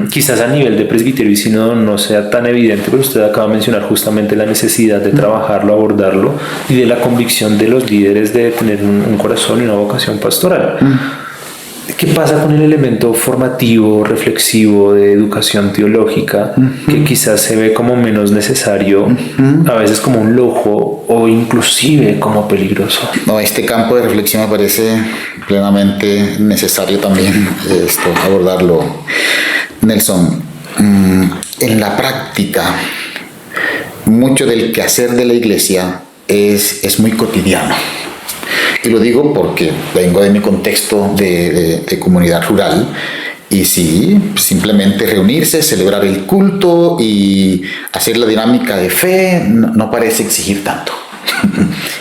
Quizás a nivel de presbiterio y sínodo no sea tan evidente, pero usted acaba de mencionar justamente la necesidad de trabajarlo, abordarlo, y de la convicción de los líderes de tener un corazón y una vocación pastoral. ¿Qué pasa con el elemento formativo, reflexivo, de educación teológica, que quizás se ve como menos necesario, a veces como un lujo o inclusive como peligroso? No, este campo de reflexión me parece plenamente necesario también abordarlo. Nelson, en la práctica, mucho del quehacer de la iglesia es muy cotidiano. Y lo digo porque vengo de mi contexto de comunidad rural, y sí, simplemente reunirse, celebrar el culto y hacer la dinámica de fe no parece exigir tanto.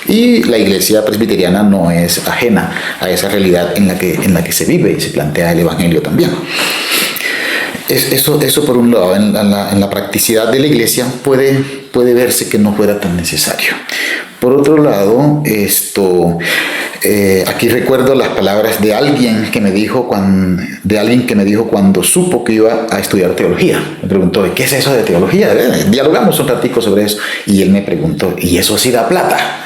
Y la iglesia presbiteriana no es ajena a esa realidad en la que se vive y se plantea el evangelio también. Eso por un lado, en la practicidad de la iglesia puede verse que no fuera tan necesario. Por otro lado, aquí recuerdo las palabras de alguien que me dijo cuando supo que iba a estudiar teología. Me preguntó: ¿qué es eso de teología? Dialogamos un ratico sobre eso, y él me preguntó: ¿y eso sí da plata?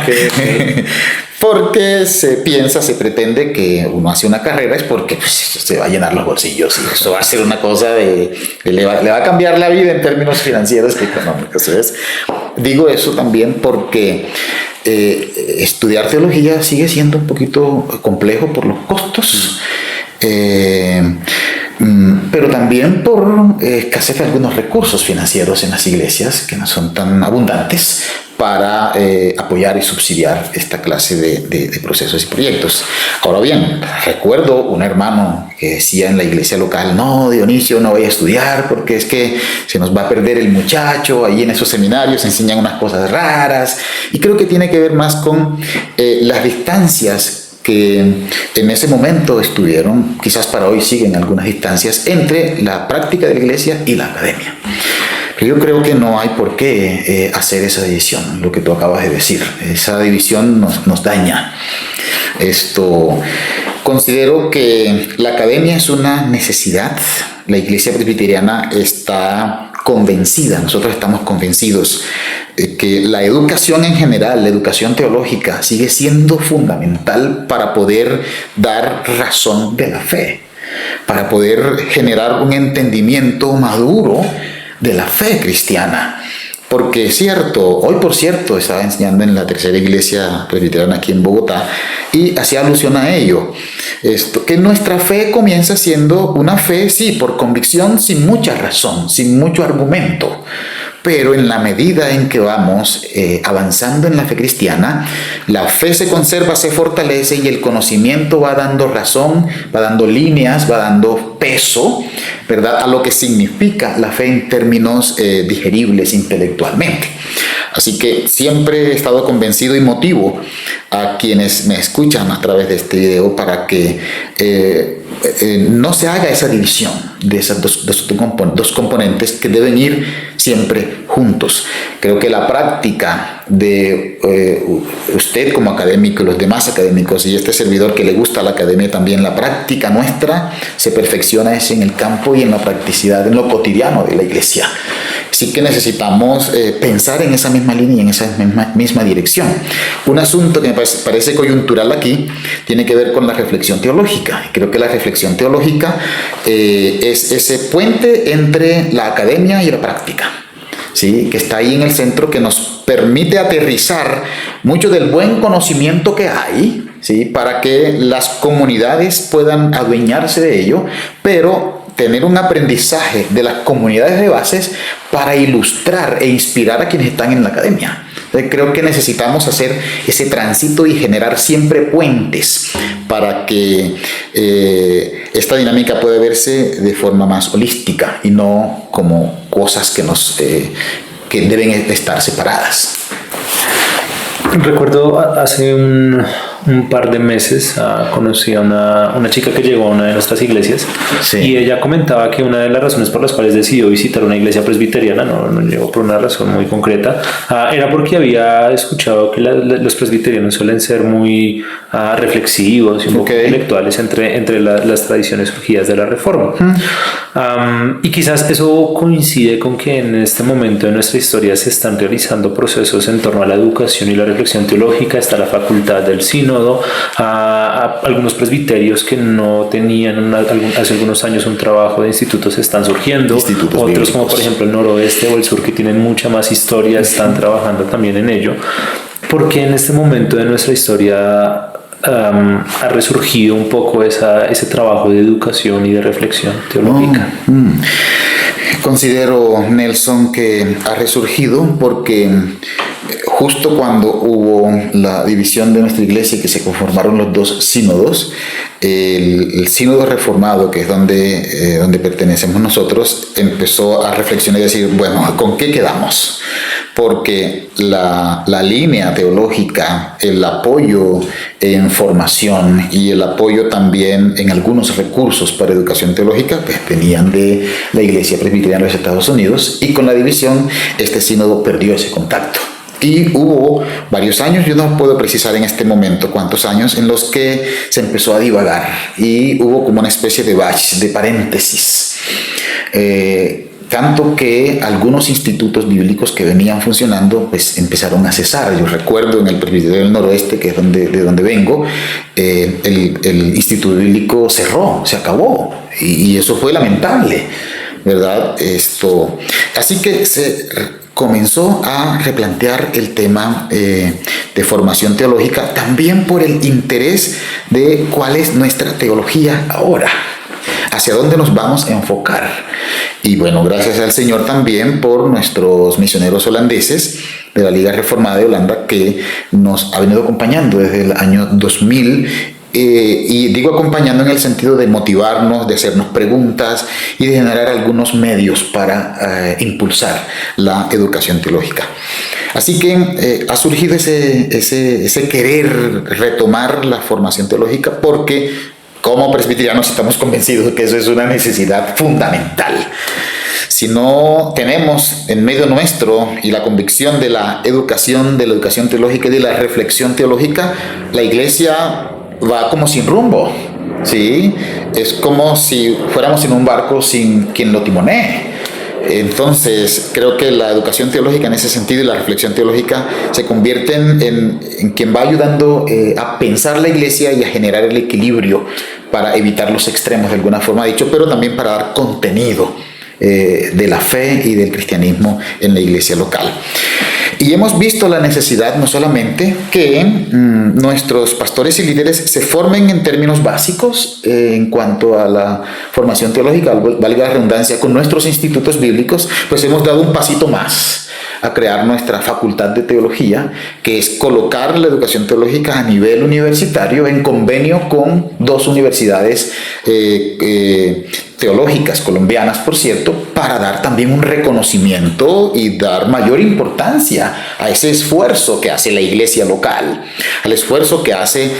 Okay. Porque se pretende que uno hace una carrera es porque se va a llenar los bolsillos, y eso va a ser una cosa le va a cambiar la vida en términos financieros y económicos. ¿Ves? Digo eso también porque estudiar teología sigue siendo un poquito complejo por los costos, pero también por escasez de algunos recursos financieros en las iglesias, que no son tan abundantes para apoyar y subsidiar esta clase de procesos y proyectos. Ahora bien, recuerdo un hermano que decía en la iglesia local: no, Dionisio, no voy a estudiar porque es que se nos va a perder el muchacho, ahí en esos seminarios enseñan unas cosas raras. Y creo que tiene que ver más con las distancias que en ese momento estuvieron, quizás para hoy siguen algunas distancias, entre la práctica de la iglesia y la academia. Pero yo creo que no hay por qué hacer esa división, lo que tú acabas de decir. Esa división nos daña. Considero que la academia es una necesidad. La iglesia presbiteriana está convencida, nosotros estamos convencidos que la educación en general, la educación teológica, sigue siendo fundamental para poder dar razón de la fe, para poder generar un entendimiento maduro de la fe cristiana. Porque es cierto, hoy por cierto estaba enseñando en la tercera iglesia presbiteriana aquí en Bogotá y hacía alusión a ello, que nuestra fe comienza siendo una fe, sí, por convicción, sin mucha razón, sin mucho argumento. Pero en la medida en que vamos avanzando en la fe cristiana, la fe se conserva, se fortalece y el conocimiento va dando razón, va dando líneas, va dando peso, ¿verdad?, a lo que significa la fe en términos digeribles intelectualmente. Así que siempre he estado convencido y motivo a quienes me escuchan a través de este video para que no se haga esa división de esas dos componentes que deben ir siempre juntos. Creo que la práctica de usted como académico y los demás académicos y este servidor que le gusta la academia también, la práctica nuestra se perfecciona es en el campo y en la practicidad, en lo cotidiano de la iglesia. Así que necesitamos pensar en esa misma línea y en esa misma dirección. Un asunto que me parece coyuntural aquí tiene que ver con la reflexión teológica. Creo que la reflexión teológica es ese puente entre la academia y la práctica, ¿sí?, que está ahí en el centro, que nos permite aterrizar mucho del buen conocimiento que hay, ¿sí?, para que las comunidades puedan adueñarse de ello, pero tener un aprendizaje de las comunidades de bases para ilustrar e inspirar a quienes están en la academia. Entonces, creo que necesitamos hacer ese tránsito y generar siempre puentes para que esta dinámica pueda verse de forma más holística y no como cosas que deben estar separadas. Recuerdo hace un par de meses conocí a una chica que llegó a una de nuestras iglesias, sí, y ella comentaba que una de las razones por las cuales decidió visitar una iglesia presbiteriana, no llegó por una razón muy concreta, era porque había escuchado que los presbiterianos suelen ser muy reflexivos y un poco intelectuales entre las tradiciones surgidas de la Reforma. Y quizás eso coincide con que en este momento de nuestra historia se están realizando procesos en torno a la educación y la reflexión teológica. Está la facultad del sínodo, a algunos presbiterios que no tenían hace algunos años un trabajo de institutos están surgiendo, otros bíblicos, como por ejemplo el noroeste o el sur, que tienen mucha más historia, están trabajando también en ello, porque en este momento de nuestra historia ha resurgido un poco ese trabajo de educación y de reflexión teológica. Considero, Nelson, que ha resurgido porque justo cuando hubo la división de nuestra iglesia y que se conformaron los dos sínodos, el sínodo reformado, que es donde pertenecemos nosotros, empezó a reflexionar y decir, bueno, ¿con qué quedamos? Porque la línea teológica, el apoyo en formación y el apoyo también en algunos recursos para educación teológica, pues venían de la Iglesia Presbiteriana de los Estados Unidos, y con la división este sínodo perdió ese contacto. Y hubo varios años, yo no puedo precisar en este momento cuántos años, en los que se empezó a divagar y hubo como una especie de batch, de paréntesis. Tanto que algunos institutos bíblicos que venían funcionando pues empezaron a cesar. Yo recuerdo en el Presbiterio del Noroeste, que es de donde vengo, el instituto bíblico cerró, se acabó, y eso fue lamentable, ¿verdad? Así que se comenzó a replantear el tema de formación teológica, también por el interés de cuál es nuestra teología ahora, hacia dónde nos vamos a enfocar. Y bueno, gracias al Señor también por nuestros misioneros holandeses de la Liga Reformada de Holanda, que nos ha venido acompañando desde el año 2000 y digo acompañando en el sentido de motivarnos, de hacernos preguntas y de generar algunos medios para impulsar la educación teológica. Así que ha surgido ese querer retomar la formación teológica porque como presbiterianos estamos convencidos de que eso es una necesidad fundamental. Si no tenemos en medio nuestro y la convicción de la educación teológica y de la reflexión teológica, la iglesia va como sin rumbo, ¿sí? Es como si fuéramos en un barco sin quien lo timonee. Entonces, creo que la educación teológica en ese sentido y la reflexión teológica se convierten en quien va ayudando a pensar la iglesia y a generar el equilibrio para evitar los extremos, de alguna forma dicho, pero también para dar contenido de la fe y del cristianismo en la iglesia local. Y hemos visto la necesidad no solamente que nuestros pastores y líderes se formen en términos básicos en cuanto a la formación teológica, valga la redundancia, con nuestros institutos bíblicos, pues hemos dado un pasito más a crear nuestra facultad de teología, que es colocar la educación teológica a nivel universitario en convenio con 2 universidades teológicas colombianas, por cierto, para dar también un reconocimiento y dar mayor importancia a ese esfuerzo que hace la iglesia local, al esfuerzo que hace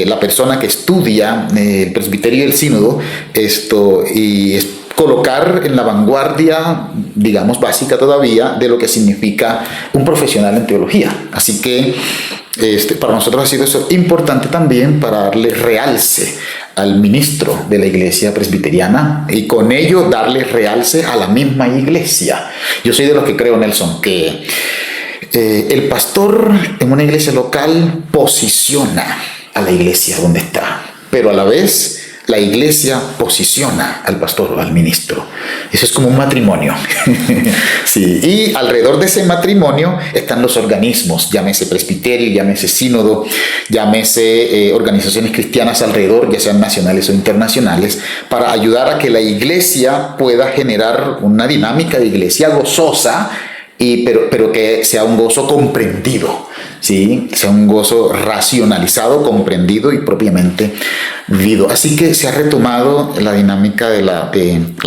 la persona que estudia el presbiterio y el sínodo, y colocar en la vanguardia, digamos, básica todavía, de lo que significa un profesional en teología. Así que para nosotros ha sido eso importante también para darle realce al ministro de la iglesia presbiteriana y con ello darle realce a la misma iglesia. Yo soy de los que creo, Nelson, que el pastor en una iglesia local posiciona a la iglesia donde está, pero a la vez la iglesia posiciona al pastor o al ministro. Eso es como un matrimonio. Sí. Y alrededor de ese matrimonio están los organismos, llámese presbiterio, llámese sínodo, llámese organizaciones cristianas alrededor, ya sean nacionales o internacionales, para ayudar a que la iglesia pueda generar una dinámica de iglesia gozosa, pero que sea un gozo comprendido, ¿sí? Sea un gozo racionalizado, comprendido y propiamente vivido. Así que se ha retomado la dinámica de la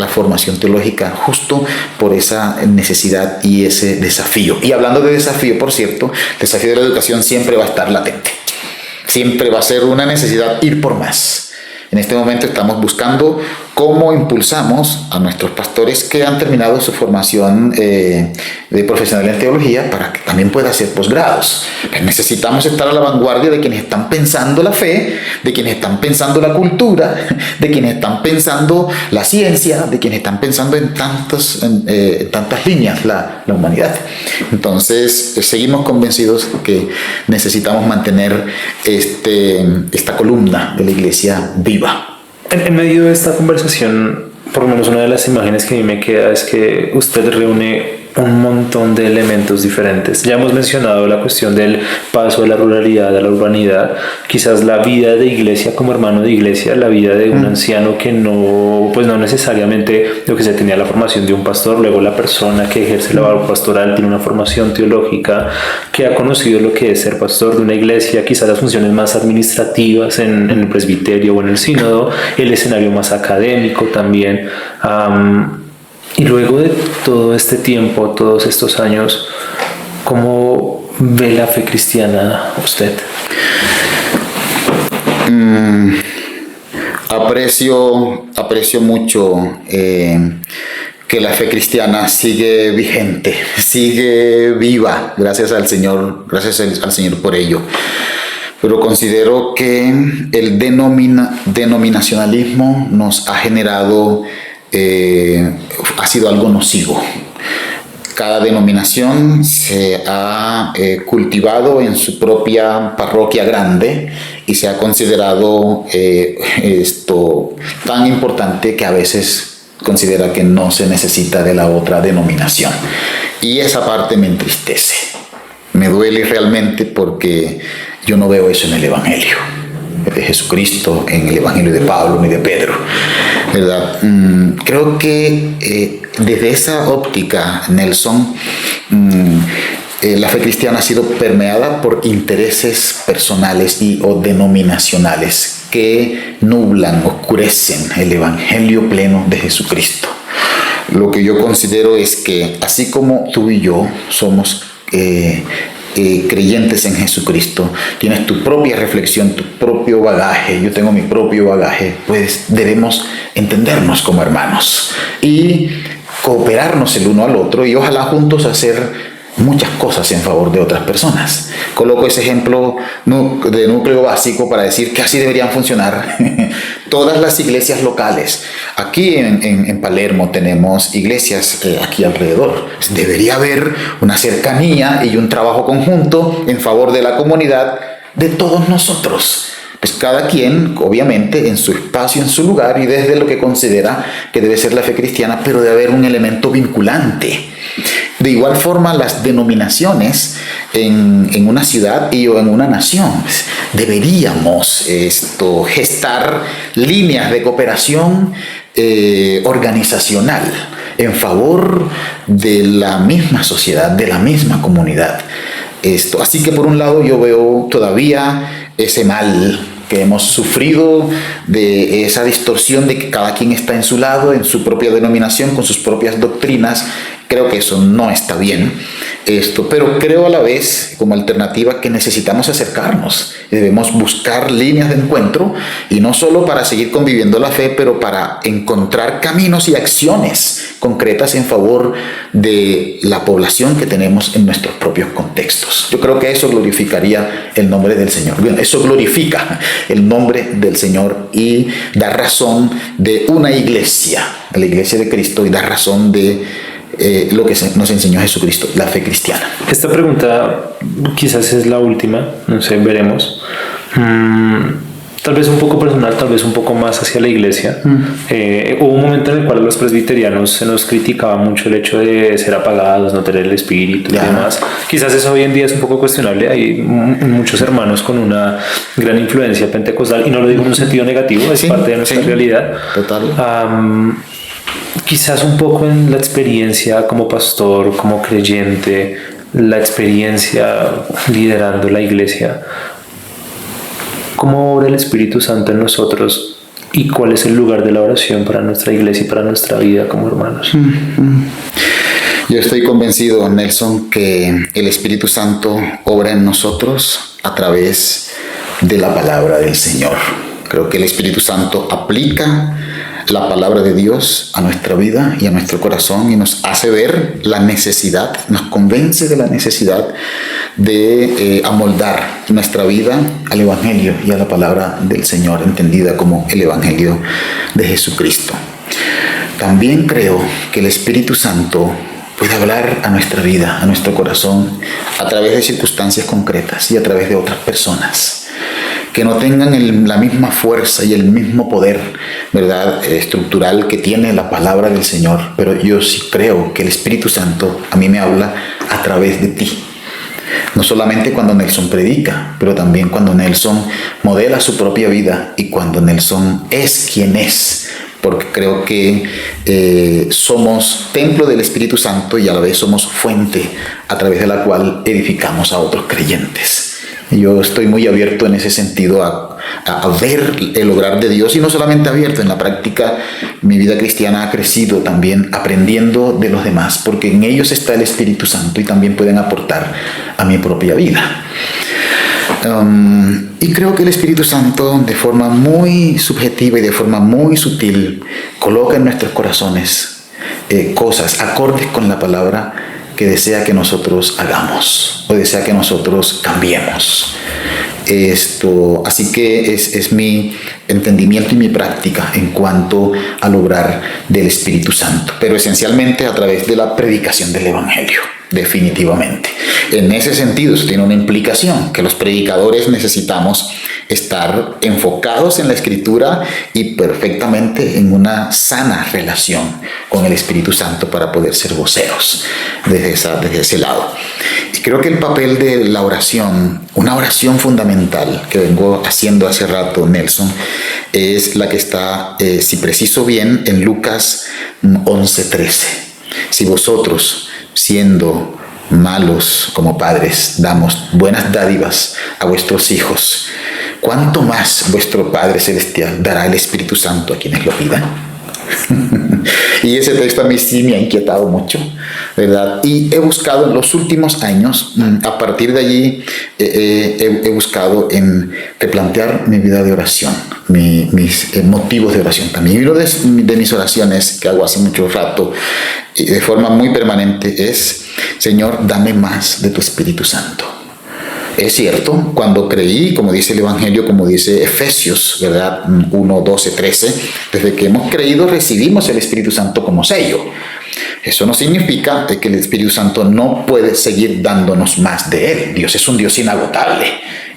formación teológica justo por esa necesidad y ese desafío. Y hablando de desafío, por cierto, el desafío de la educación siempre va a estar latente. Siempre va a ser una necesidad ir por más. En este momento estamos buscando cómo impulsamos a nuestros pastores que han terminado su formación de profesional en teología para que también puedan hacer posgrados. Pues necesitamos estar a la vanguardia de quienes están pensando la fe, de quienes están pensando la cultura, de quienes están pensando la ciencia, de quienes están pensando en tantas líneas la humanidad. Entonces, seguimos convencidos que necesitamos mantener esta columna de la iglesia viva. En medio de esta conversación, por lo menos una de las imágenes que a mí me queda es que usted reúne un montón de elementos diferentes. Ya hemos mencionado la cuestión del paso de la ruralidad a la urbanidad, quizás la vida de iglesia como hermano de iglesia, la vida de un anciano que no necesariamente lo que se tenía la formación de un pastor, luego la persona que ejerce la labor pastoral tiene una formación teológica, que ha conocido lo que es ser pastor de una iglesia, quizás las funciones más administrativas en el presbiterio o en el sínodo, el escenario más académico también. Y luego de todo este tiempo, todos estos años, ¿cómo ve la fe cristiana usted? Aprecio mucho que la fe cristiana sigue vigente, sigue viva, gracias al Señor por ello. Pero considero que el denominacionalismo nos ha generado, ha sido algo nocivo. Cada denominación se ha cultivado en su propia parroquia grande y se ha considerado esto tan importante que a veces considera que no se necesita de la otra denominación. Y esa parte me entristece. Me duele realmente porque yo no veo eso en el Evangelio de Jesucristo, en el Evangelio de Pablo ni de Pedro, ¿verdad? Creo que desde esa óptica, Nelson, la fe cristiana ha sido permeada por intereses personales o denominacionales que nublan, oscurecen el evangelio pleno de Jesucristo. Lo que yo considero es que así como tú y yo somos creyentes en Jesucristo, tienes tu propia reflexión, tu propio bagaje, yo tengo mi propio bagaje, pues debemos entendernos como hermanos y cooperarnos el uno al otro y ojalá juntos hacer muchas cosas en favor de otras personas. Coloco ese ejemplo de núcleo básico para decir que así deberían funcionar todas las iglesias locales. Aquí en Palermo tenemos iglesias aquí alrededor. Debería haber una cercanía y un trabajo conjunto en favor de la comunidad de todos nosotros. Pues cada quien, obviamente, en su espacio, en su lugar y desde lo que considera que debe ser la fe cristiana, pero debe haber un elemento vinculante. De igual forma, las denominaciones en una ciudad o en una nación, deberíamos gestar líneas de cooperación organizacional en favor de la misma sociedad, de la misma comunidad. Así que por un lado yo veo todavía ese mal que hemos sufrido, de esa distorsión de que cada quien está en su lado, en su propia denominación, con sus propias doctrinas. Creo que eso no está bien, pero creo a la vez, como alternativa, que necesitamos acercarnos. Debemos buscar líneas de encuentro, y no solo para seguir conviviendo la fe, pero para encontrar caminos y acciones concretas en favor de la población que tenemos en nuestros propios contextos. Yo creo que eso glorificaría el nombre del Señor. Bien, eso glorifica el nombre del Señor y da razón de una iglesia, la iglesia de Cristo, y da razón de lo que nos enseñó Jesucristo, la fe cristiana. Esta pregunta quizás es la última, no sé, veremos. Tal vez un poco personal, tal vez un poco más hacia la iglesia. Hubo un momento en el cual a los presbiterianos se nos criticaba mucho el hecho de ser apagados, no tener el espíritu y demás. Quizás eso hoy en día es un poco cuestionable. Hay muchos hermanos con una gran influencia pentecostal, y no lo digo en un sentido negativo, es parte de nuestra realidad. Total. Quizás un poco en la experiencia como pastor, como creyente, la experiencia liderando la iglesia. ¿Cómo obra el Espíritu Santo en nosotros y cuál es el lugar de la oración para nuestra iglesia y para nuestra vida como hermanos? Yo estoy convencido, Nelson, que el Espíritu Santo obra en nosotros a través de la palabra del Señor. Creo que el Espíritu Santo aplica la palabra de Dios a nuestra vida y a nuestro corazón y nos hace ver la necesidad, nos convence de la necesidad de amoldar nuestra vida al Evangelio y a la palabra del Señor, entendida como el Evangelio de Jesucristo. También creo que el Espíritu Santo puede hablar a nuestra vida, a nuestro corazón, a través de circunstancias concretas y a través de otras personas que no tengan la misma fuerza y el mismo poder, ¿verdad?, estructural que tiene la palabra del Señor. Pero yo sí creo que el Espíritu Santo a mí me habla a través de ti. No solamente cuando Nelson predica, pero también cuando Nelson modela su propia vida y cuando Nelson es quien es. Porque creo que somos templo del Espíritu Santo y a la vez somos fuente a través de la cual edificamos a otros creyentes. Yo estoy muy abierto en ese sentido a ver el obrar de Dios, y no solamente abierto, en la práctica mi vida cristiana ha crecido también aprendiendo de los demás, porque en ellos está el Espíritu Santo y también pueden aportar a mi propia vida. Y creo que el Espíritu Santo, de forma muy subjetiva y de forma muy sutil, coloca en nuestros corazones cosas acordes con la palabra que desea que nosotros hagamos o desea que nosotros cambiemos. Así que es mi entendimiento y mi práctica en cuanto al obrar del Espíritu Santo, pero esencialmente a través de la predicación del Evangelio, definitivamente. En ese sentido, eso tiene una implicación, que los predicadores necesitamos estar enfocados en la Escritura y perfectamente en una sana relación con el Espíritu Santo para poder ser voceros desde ese lado. Y creo que el papel de la oración, una oración fundamental que vengo haciendo hace rato, Nelson, es la que está, si preciso bien, en Lucas 11:13. Si vosotros, siendo malos como padres damos buenas dádivas a vuestros hijos, ¿cuánto más vuestro Padre Celestial dará el Espíritu Santo a quienes lo pidan? Y ese texto a mí sí me ha inquietado mucho, ¿verdad? Y he buscado en los últimos años, a partir de allí, he buscado en replantear mi vida de oración, mis motivos de oración también. Y una de mis oraciones que hago hace mucho rato, y de forma muy permanente, es: Señor, dame más de tu Espíritu Santo. Es cierto, cuando creí, como dice el Evangelio, como dice Efesios, ¿verdad? 1, 12, 13, desde que hemos creído recibimos el Espíritu Santo como sello. Eso no significa que el Espíritu Santo no puede seguir dándonos más de Él. Dios es un Dios inagotable,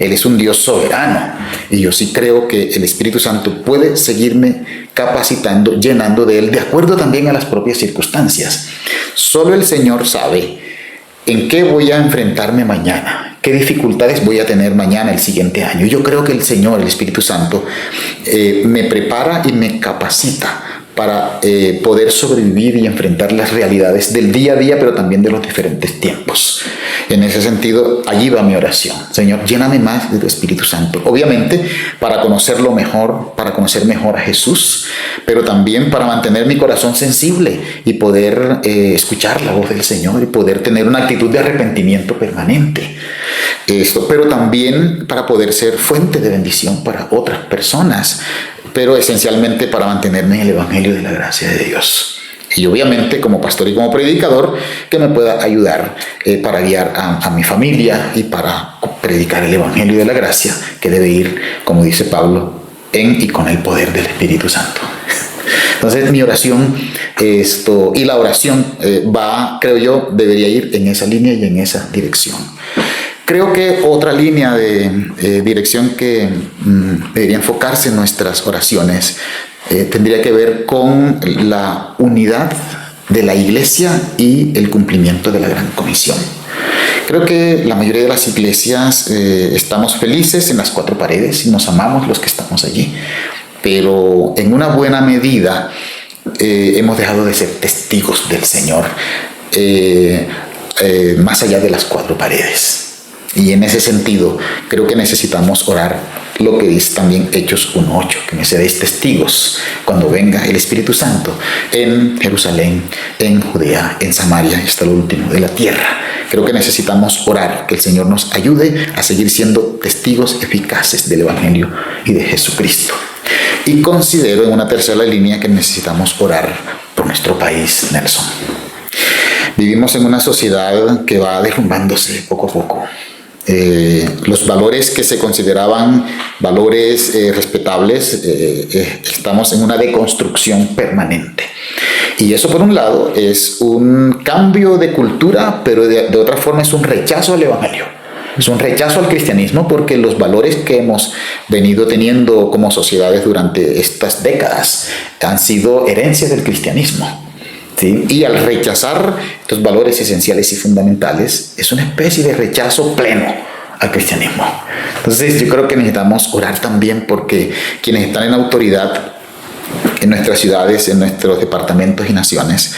Él es un Dios soberano. Y yo sí creo que el Espíritu Santo puede seguirme capacitando, llenando de Él, de acuerdo también a las propias circunstancias. Solo el Señor sabe en qué voy a enfrentarme mañana, qué dificultades voy a tener mañana, el siguiente año. Yo creo que el Señor, el Espíritu Santo, me prepara y me capacita para poder sobrevivir y enfrentar las realidades del día a día, pero también de los diferentes tiempos. En ese sentido, allí va mi oración. Señor, lléname más de tu Espíritu Santo. Obviamente, para conocerlo mejor, para conocer mejor a Jesús, pero también para mantener mi corazón sensible y poder escuchar la voz del Señor y poder tener una actitud de arrepentimiento permanente. Pero también para poder ser fuente de bendición para otras personas, pero esencialmente para mantenerme en el Evangelio de la gracia de Dios. Y obviamente como pastor y como predicador, que me pueda ayudar para guiar a mi familia y para predicar el Evangelio de la gracia, que debe ir, como dice Pablo, en y con el poder del Espíritu Santo. Entonces mi oración y la oración creo yo, debería ir en esa línea y en esa dirección. Creo que otra línea de dirección que debería enfocarse en nuestras oraciones tendría que ver con la unidad de la iglesia y el cumplimiento de la Gran Comisión. Creo que la mayoría de las iglesias estamos felices en las cuatro paredes y nos amamos los que estamos allí, pero en una buena medida hemos dejado de ser testigos del Señor más allá de las cuatro paredes. Y en ese sentido, creo que necesitamos orar lo que dice también Hechos 1:8, que me seréis testigos cuando venga el Espíritu Santo en Jerusalén, en Judea, en Samaria, hasta lo último de la tierra. Creo que necesitamos orar, que el Señor nos ayude a seguir siendo testigos eficaces del Evangelio y de Jesucristo. Y considero en una tercera línea que necesitamos orar por nuestro país, Nelson. Vivimos en una sociedad que va derrumbándose poco a poco. Los valores que se consideraban valores respetables, estamos en una deconstrucción permanente. Y eso, por un lado, es un cambio de cultura, pero de otra forma es un rechazo al Evangelio. Es un rechazo al cristianismo, porque los valores que hemos venido teniendo como sociedades durante estas décadas han sido herencias del cristianismo. ¿Sí? Y al rechazar estos valores esenciales y fundamentales, es una especie de rechazo pleno al cristianismo. Entonces yo creo que necesitamos orar también porque quienes están en autoridad en nuestras ciudades, en nuestros departamentos y naciones,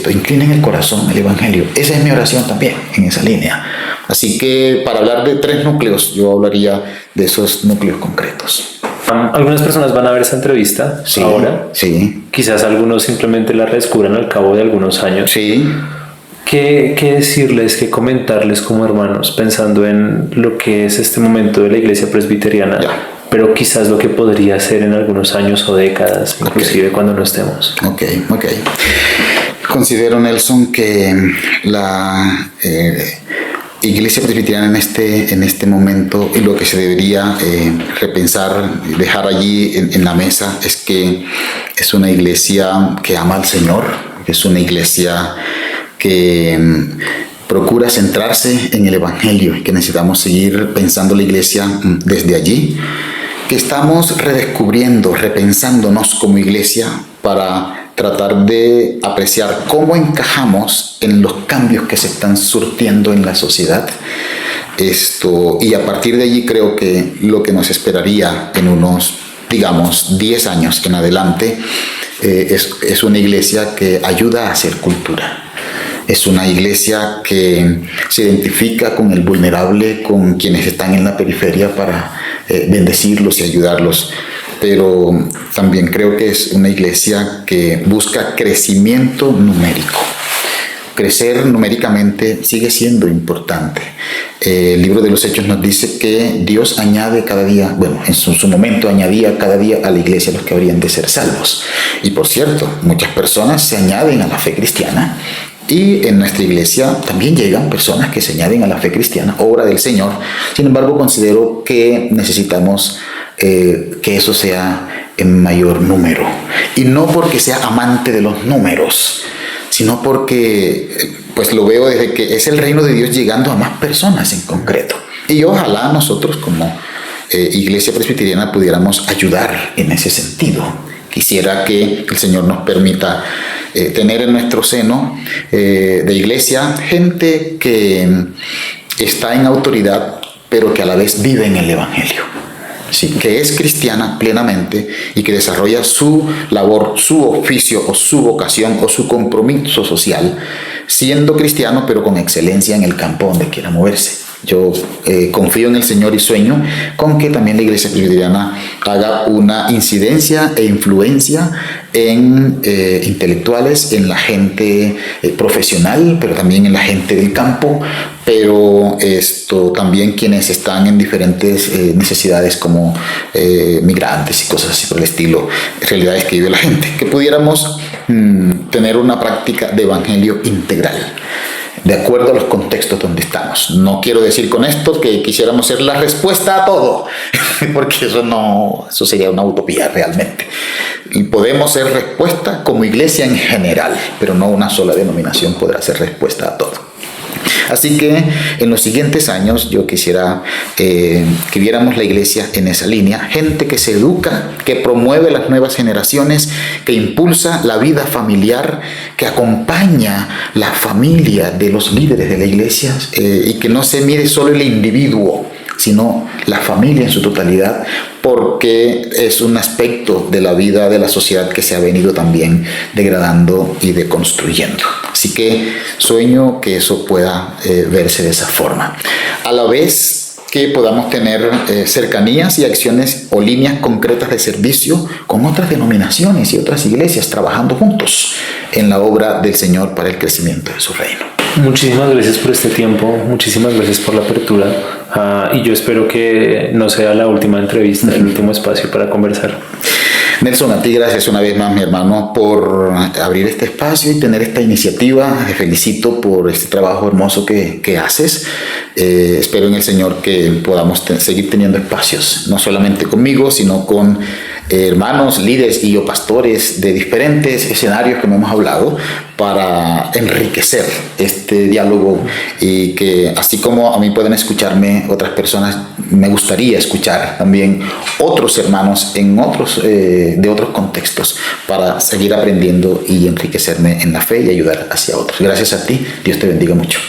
inclinen el corazón al Evangelio. Esa es mi oración también en esa línea. Así que para hablar de 3 núcleos, yo hablaría de esos núcleos concretos. Algunas personas van a ver esta entrevista ahora. Sí. Quizás algunos simplemente la redescubran al cabo de algunos años. Sí. ¿Qué decirles, qué comentarles como hermanos, pensando en lo que es este momento de la iglesia presbiteriana, pero quizás lo que podría ser en algunos años o décadas, inclusive cuando no estemos? Ok. Considero, Nelson, que la iglesia presbiteriana en este momento, y lo que se debería repensar y dejar allí en la mesa, es que es una iglesia que ama al Señor, es una iglesia que procura centrarse en el Evangelio, y que necesitamos seguir pensando la iglesia desde allí, que estamos redescubriendo, repensándonos como iglesia para tratar de apreciar cómo encajamos en los cambios que se están surtiendo en la sociedad. Y a partir de allí creo que lo que nos esperaría en unos, digamos, 10 años en adelante es una iglesia que ayuda a hacer cultura. Es una iglesia que se identifica con el vulnerable, con quienes están en la periferia para bendecirlos y ayudarlos. Pero también creo que es una iglesia que busca crecimiento numérico. Crecer numéricamente sigue siendo importante. El libro de los Hechos nos dice que Dios añade cada día, en su momento añadía cada día a la iglesia los que habrían de ser salvos. Y por cierto, muchas personas se añaden a la fe cristiana. Y en nuestra iglesia también llegan personas que se añaden a la fe cristiana, obra del Señor. Sin embargo, considero que necesitamos que eso sea en mayor número. Y no porque sea amante de los números, sino porque pues lo veo desde que es el reino de Dios llegando a más personas en concreto. Y ojalá nosotros como iglesia presbiteriana pudiéramos ayudar en ese sentido. Quisiera que el Señor nos permita tener en nuestro seno de iglesia gente que está en autoridad, pero que a la vez vive en el Evangelio. Sí, que es cristiana plenamente y que desarrolla su labor, su oficio o su vocación o su compromiso social, siendo cristiano pero con excelencia en el campo donde quiera moverse. Yo confío en el Señor y sueño con que también la iglesia presbiteriana haga una incidencia e influencia en intelectuales, en la gente profesional, pero también en la gente del campo, pero también quienes están en diferentes necesidades como migrantes y cosas así por el estilo, realidades que vive la gente, que pudiéramos tener una práctica de evangelio integral, de acuerdo a los contextos donde estamos. No quiero decir con esto que quisiéramos ser la respuesta a todo, porque eso sería una utopía realmente. Y podemos ser respuesta como iglesia en general, pero no una sola denominación podrá ser respuesta a todo. Así que en los siguientes años yo quisiera que viéramos la iglesia en esa línea, gente que se educa, que promueve las nuevas generaciones, que impulsa la vida familiar, que acompaña la familia de los líderes de la iglesia y que no se mire solo el individuo, sino la familia en su totalidad, porque es un aspecto de la vida de la sociedad que se ha venido también degradando y deconstruyendo. Así que sueño que eso pueda verse de esa forma. A la vez que podamos tener cercanías y acciones o líneas concretas de servicio con otras denominaciones y otras iglesias trabajando juntos en la obra del Señor para el crecimiento de su reino. Muchísimas gracias por este tiempo, muchísimas gracias por la apertura y yo espero que no sea la última entrevista, el último espacio para conversar. Nelson, a ti gracias una vez más, mi hermano, por abrir este espacio y tener esta iniciativa. Te felicito por este trabajo hermoso que haces. Espero en el Señor que podamos seguir teniendo espacios, no solamente conmigo, sino con hermanos, líderes y pastores de diferentes escenarios que hemos hablado, para enriquecer este diálogo, y que así como a mí pueden escucharme otras personas, me gustaría escuchar también otros hermanos en de otros contextos, para seguir aprendiendo y enriquecerme en la fe y ayudar hacia otros. Gracias a ti, Dios te bendiga mucho.